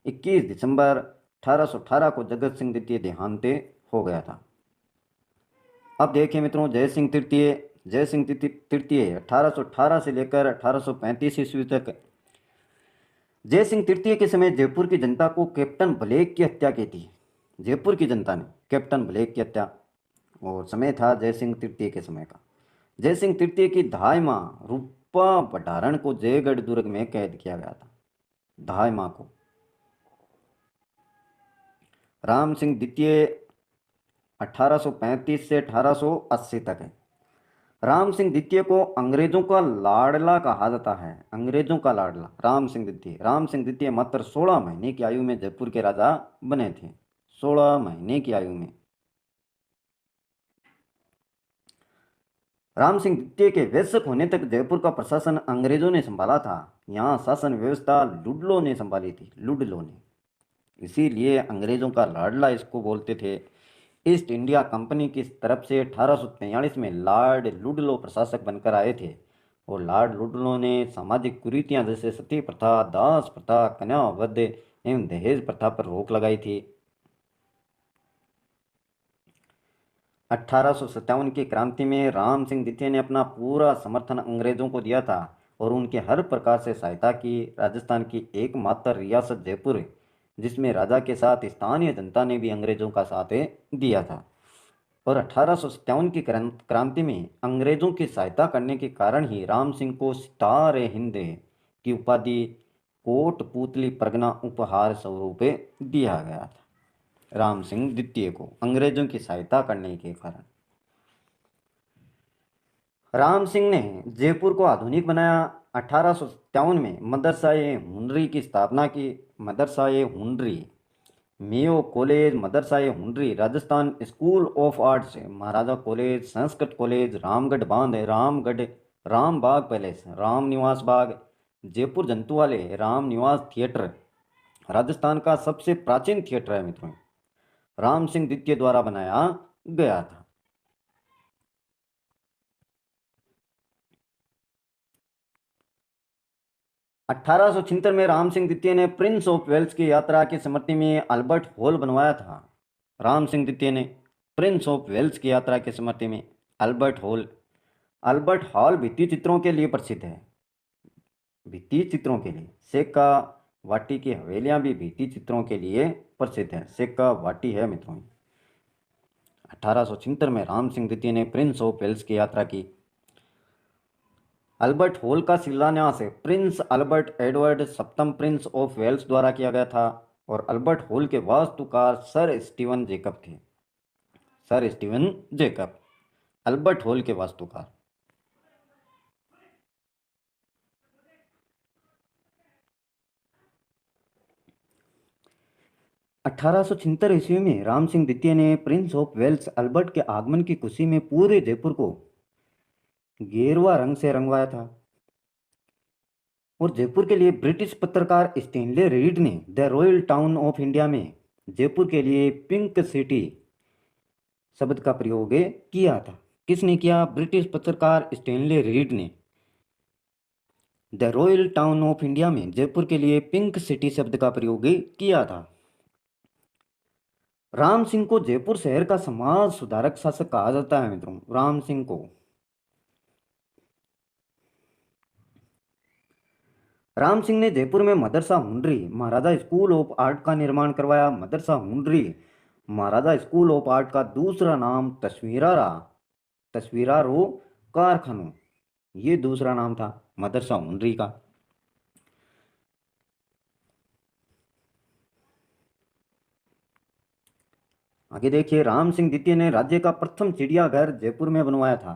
A: 21 दिसंबर 1818 को जगत सिंह द्वितीय देहांत हो गया था। अब देखिए मित्रों जय सिंह तृतीय। जय सिंह तृतीय 1818 से लेकर 1835 ईस्वी तक। जय सिंह तृतीय के समय जयपुर की जनता को कैप्टन ब्लेक की हत्या की थी। जयपुर की जनता ने कैप्टन ब्लेक की हत्या, और समय था जय सिंह तृतीय के समय का। जय सिंह तृतीय की धाई माँ रूपा भंडारण को जयगढ़ दुर्ग में कैद किया गया था। धाई माँ को। राम सिंह द्वितीय 1835 से 1880 तक है। राम सिंह द्वितीय को अंग्रेजों का लाडला कहा जाता है। अंग्रेजों का लाडला राम सिंह द्वितीय। राम सिंह द्वितीय मात्र 16 महीने की आयु में जयपुर के राजा बने थे। 16 महीने की आयु में। राम सिंह द्वितीय के वयस्क होने तक जयपुर का प्रशासन अंग्रेजों ने संभाला था। यहाँ शासन व्यवस्था लुडलो ने संभाली थी। लुडलो ने, इसीलिए अंग्रेजों का लाडला इसको बोलते थे। ईस्ट इंडिया कंपनी की तरफ से 1843 में लॉर्ड लुडलो प्रशासक बनकर आए थे और लॉर्ड लुडलो ने सामाजिक कुरीतियां जैसे सती प्रथा, दास प्रथा, कन्या वध एवं दहेज प्रथा पर रोक लगाई थी। 1857 की क्रांति में राम सिंह द्वितीय ने अपना पूरा समर्थन अंग्रेजों को दिया था और उनके हर प्रकार से सहायता की। राजस्थान की एकमात्र रियासत जयपुर, जिसमें राजा के साथ स्थानीय जनता ने भी अंग्रेजों का साथ दिया था। और 1857 की क्रांति में अंग्रेजों की सहायता करने के कारण ही राम सिंह को सितार हिंद की उपाधि कोटपुतली परगना उपहार स्वरूप दिया गया था। राम सिंह द्वितीय को अंग्रेजों की सहायता करने के कारण। राम सिंह ने जयपुर को आधुनिक बनाया। 1857 में मदरसा-ए हुनरी की स्थापना की। Madrasa e Hunari, Mayo college, Madrasa e Hunari, Rajasthan school of arts, Maharaja college, Sanskrit college, Ramgarh बांध, रामगढ़, राम बाग पैलेस, राम निवास बाग, जयपुर जंतुवाले, राम निवास थिएटर राजस्थान का सबसे प्राचीन थिएटर है मित्रों, राम सिंह द्वितीय द्वारा बनाया गया था। 1876 में राम सिंह द्वितीय ने प्रिंस ऑफ वेल्स की यात्रा की स्मृति में अल्बर्ट हॉल बनवाया था। राम सिंह द्वितीय ने प्रिंस ऑफ वेल्स की यात्रा की स्मृति में अल्बर्ट हॉल, अल्बर्ट हॉल भित्ति चित्रों के लिए प्रसिद्ध है। भित्ति चित्रों के लिए सेक्का वाटी की हवेलियां भी भित्ति चित्रों के लिए प्रसिद्ध है। सेक्का वाटी है मित्रों। 1876 में राम सिंह द्वितीय ने प्रिंस ऑफ वेल्स की यात्रा की। अल्बर्ट हॉल का शिलान्यास प्रिंस अल्बर्ट एडवर्ड सप्तम प्रिंस ऑफ वेल्स द्वारा किया गया था और अल्बर्ट हॉल के वास्तुकार सर स्टीवन जेकब थे। Sir Steven Jacob Albert hall के वास्तुकार। 1876 ईस्वी में राम सिंह द्वितीय ने प्रिंस ऑफ वेल्स अल्बर्ट के आगमन की खुशी में पूरे जयपुर को गेरुआ रंग से रंगवाया था और जयपुर के लिए ब्रिटिश पत्रकार स्टैनले रीड ने the royal town of India में जयपुर के लिए पिंक सिटी शब्द का प्रयोग किया था। किसने किया? ब्रिटिश पत्रकार स्टैनले रीड ने the royal town of India में जयपुर के लिए पिंक सिटी शब्द का प्रयोग किया था। राम सिंह को जयपुर शहर का समाज सुधारक शासक कहा जाता है मित्रों। राम सिंह को राम सिंह ने जयपुर में मदरसा हुनरी महाराजा स्कूल ऑफ आर्ट का निर्माण करवाया। मदरसा हुनरी महाराजा स्कूल ऑफ आर्ट का दूसरा नाम तस्वीरारो कारखानों, ये दूसरा नाम था मदरसा हुनरी का। आगे देखिए, राम सिंह द्वितीय ने राज्य का प्रथम चिड़ियाघर जयपुर में बनवाया था।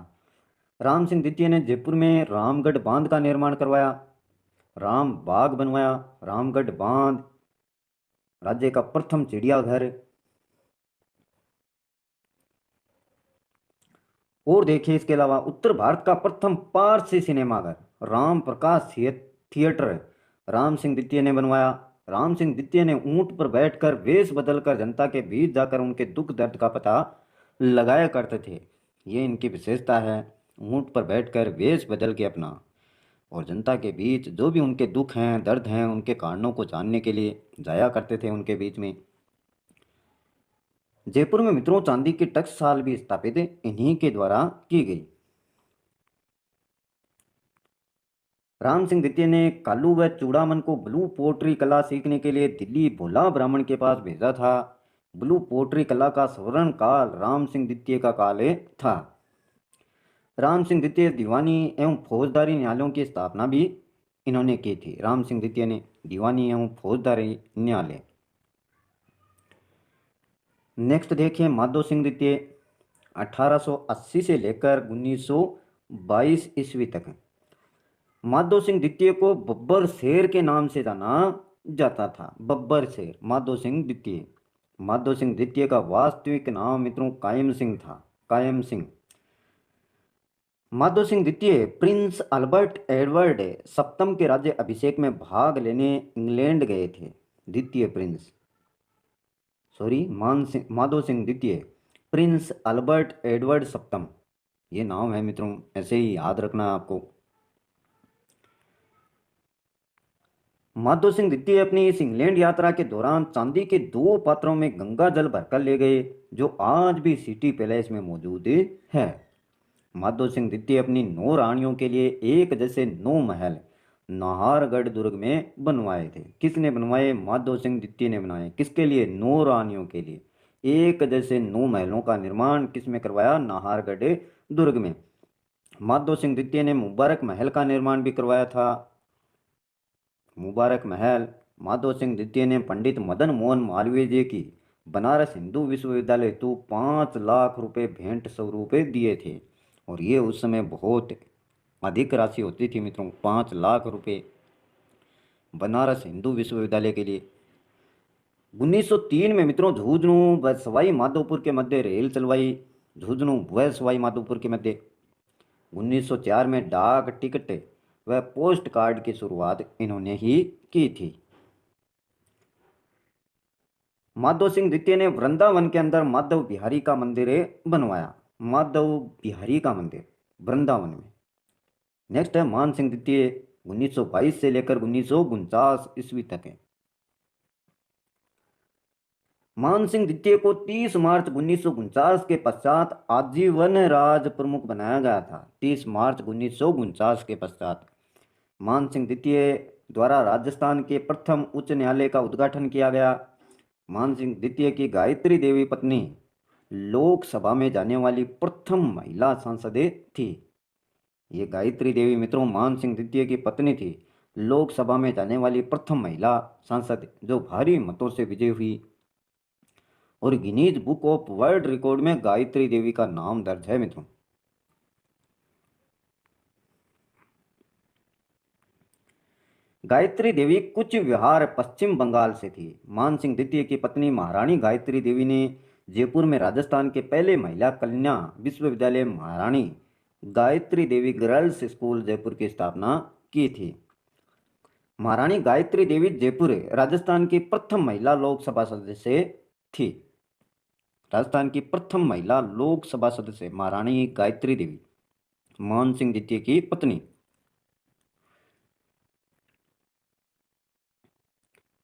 A: राम सिंह द्वितीय ने जयपुर में रामगढ़ बांध का निर्माण करवाया, राम बाग बनवाया, रामगढ़ बांध राज्य का प्रथम चिड़ियाघर। और देखिए, इसके अलावा उत्तर भारत का प्रथम पारसी सिनेमाघर राम प्रकाश थिएटर राम सिंह द्वितीय ने बनवाया। राम सिंह द्वितीय ने ऊंट पर बैठकर वेश बदलकर जनता के बीच जाकर उनके दुख दर्द का पता लगाया करते थे। ये इनकी विशेषता है, ऊंट पर बैठकर वेश बदल के अपना और जनता के बीच जो भी उनके दुख हैं, दर्द हैं, उनके कारणों को जानने के लिए जाया करते थे उनके बीच में। जयपुर में मित्रों चांदी की टकसाल भी स्थापित इन्हीं के द्वारा की गई। राम सिंह द्वितीय ने कालू व चूड़ामन को ब्लू पोट्री कला सीखने के लिए दिल्ली भोला ब्राह्मण के पास भेजा था। ब्लू पोट्री कला का स्वर्ण काल राम सिंह द्वितीय का काल था। राम सिंह द्वितीय दीवानी एवं फौजदारी न्यायालयों की स्थापना भी इन्होंने की थी। राम सिंह द्वितीय ने दीवानी एवं फौजदारी न्यायालय। नेक्स्ट देखिए, माधो सिंह द्वितीय 1880 से लेकर 1922 ईस्वी तक। माधो सिंह द्वितीय को बब्बर शेर के नाम से जाना जाता था। बब्बर शेर माधो सिंह द्वितीय। माधो सिंह द्वितीय का वास्तविक नाम मित्रों कायम सिंह था। कायम सिंह। माधो सिंह द्वितीय प्रिंस अल्बर्ट एडवर्ड सप्तम के राज्य अभिषेक में भाग लेने इंग्लैंड गए थे। द्वितीय प्रिंस माधो सिंह द्वितीय प्रिंस अल्बर्ट एडवर्ड सप्तम, ये नाम है मित्रों, ऐसे ही याद रखना आपको। माधो सिंह द्वितीय अपनी इस इंग्लैंड यात्रा के दौरान चांदी के 2 पात्रों में गंगा जल भरकर ले गए, जो आज भी सिटी पैलेस में मौजूद है। माधो सिंह द्वितीय अपनी 9 रानियों के लिए एक जैसे 9 महल नाहरगढ़ दुर्ग में बनवाए थे। किसने बनवाए? माधो सिंह द्वितीय ने बनाए। किसके लिए? 9 रानियों के लिए एक जैसे 9 महलों का निर्माण किसमें करवाया? नाहरगढ़ दुर्ग में। माधो सिंह द्वितीय ने मुबारक महल का निर्माण भी करवाया था। मुबारक महल माधो सिंह द्वितीय ने पंडित मदन मोहन मालवीय जी की बनारस हिंदू विश्वविद्यालय हेतु 5 लाख रुपए भेंट स्वरूप दिए थे और ये उस समय बहुत अधिक राशि होती थी मित्रों, 5 लाख रुपए बनारस हिंदू विश्वविद्यालय के लिए। 1903 में मित्रों झुंझुनू व सवाई माधोपुर के मध्य रेल चलवाई, झुंझुनू व सवाई माधोपुर के मध्य। 1904 में डाक टिकट व पोस्ट कार्ड की शुरुआत इन्होंने ही की थी। माधव सिंह द्वितीय ने वृंदावन के अंदर माधव बिहारी का मंदिर बनवाया, माधव बिहारी का मंदिर वृंदावन में। नेक्स्ट है मान सिंह द्वितीय, 1922 से लेकर 1949 ईस्वी तक है। मान सिंह द्वितीय को 30 मार्च 1949 के पश्चात आजीवन राज प्रमुख बनाया गया था। 30 मार्च 1949 के पश्चात मान सिंह द्वितीय द्वारा राजस्थान के प्रथम उच्च न्यायालय का उद्घाटन किया गया। मान सिंह द्वितीय की गायत्री देवी पत्नी लोकसभा में जाने वाली प्रथम महिला सांसद थी। ये गायत्री देवी मित्रों मान सिंह द्वितीय की पत्नी थी, लोकसभा में जाने वाली प्रथम महिला सांसद जो भारी मतों से विजयी हुई। और Guinness book of world record में गायत्री देवी का नाम दर्ज है मित्रों। गायत्री देवी कुछ विहार पश्चिम बंगाल से थी। मान सिंह द्वितीय की पत्नी महारानी गायत्री देवी ने जयपुर में राजस्थान के पहले महिला कन्या विश्वविद्यालय महारानी गायत्री देवी गर्ल्स स्कूल जयपुर की स्थापना की थी। महारानी गायत्री देवी जयपुर राजस्थान की प्रथम महिला लोकसभा सदस्य थी। राजस्थान की प्रथम महिला लोकसभा सदस्य महारानी गायत्री देवी, मान सिंह द्वितीय की पत्नी।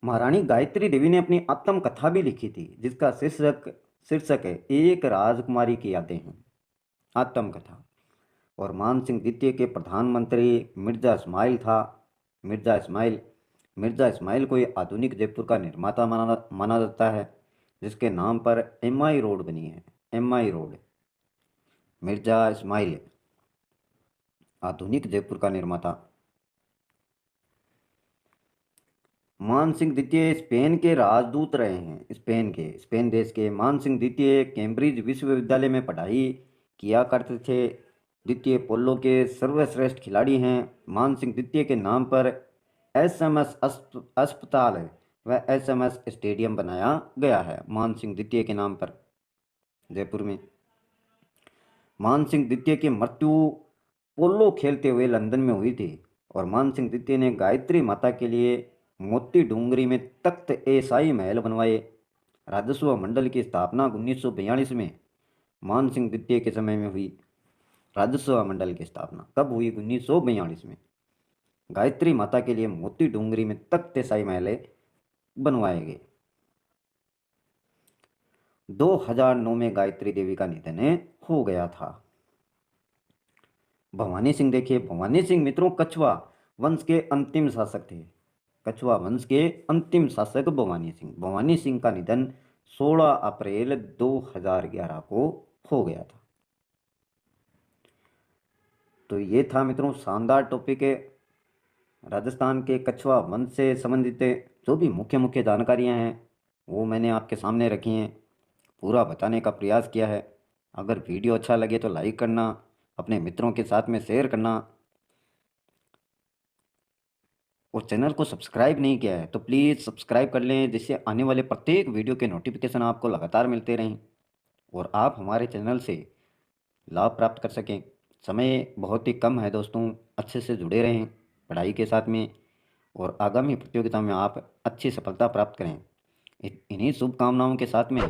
A: महारानी गायत्री देवी ने अपनी आत्मकथा भी लिखी थी जिसका शीर्षक है एक राजकुमारी की यादें हैं, आत्मकथा। और मान सिंह द्वितीय के प्रधानमंत्री मिर्जा इस्माइल था। मिर्जा इस्माइल को ये आधुनिक जयपुर का निर्माता माना जाता है, जिसके नाम पर MI रोड बनी है। MI रोड, मिर्जा इस्माइल आधुनिक जयपुर का निर्माता। मान सिंह द्वितीय स्पेन के राजदूत रहे हैं। स्पेन देश के मान सिंह द्वितीय कैम्ब्रिज विश्वविद्यालय में पढ़ाई किया करते थे। द्वितीय पोलो के सर्वश्रेष्ठ खिलाड़ी हैं। मान सिंह द्वितीय के नाम पर SMS अस्पताल व SMS स्टेडियम बनाया गया है, मान सिंह द्वितीय के नाम पर जयपुर में। मान सिंह द्वितीय की मृत्यु पोलो खेलते हुए लंदन में हुई थी। और मान सिंह द्वितीय ने गायत्री माता के लिए मोती डूंगरी में तख्त ए शाही महल बनवाए। राजस्व मंडल की स्थापना 1942 में मान सिंह द्वितीय के समय में हुई। राजस्व मंडल की स्थापना कब हुई? 1942 में। गायत्री माता के लिए मोती डूंगरी में तख्त ए शाही महल बनवाए गए। 2009 में गायत्री देवी का निधन हो गया था। भवानी सिंह देखिए, भवानी सिंह मित्रों कछवा वंश के अंतिम शासक थे। कछवा वंश के अंतिम शासक भवानी सिंह का निधन 16 अप्रैल 2011 को हो गया था। तो ये था मित्रों शानदार टॉपिक है, राजस्थान के कछवा वंश से संबंधित जो भी मुख्य जानकारियां हैं वो मैंने आपके सामने रखी हैं, पूरा बताने का प्रयास किया है। अगर वीडियो अच्छा लगे तो लाइक करना, अपने मित्रों के साथ में शेयर करना, और चैनल को सब्सक्राइब नहीं किया है तो प्लीज़ सब्सक्राइब कर लें, जिससे आने वाले प्रत्येक वीडियो के नोटिफिकेशन आपको लगातार मिलते रहें और आप हमारे चैनल से लाभ प्राप्त कर सकें। समय बहुत ही कम है दोस्तों, अच्छे से जुड़े रहें पढ़ाई के साथ में और आगामी प्रतियोगिता में आप अच्छी सफलता प्राप्त करें। इन्हीं शुभकामनाओं के साथ में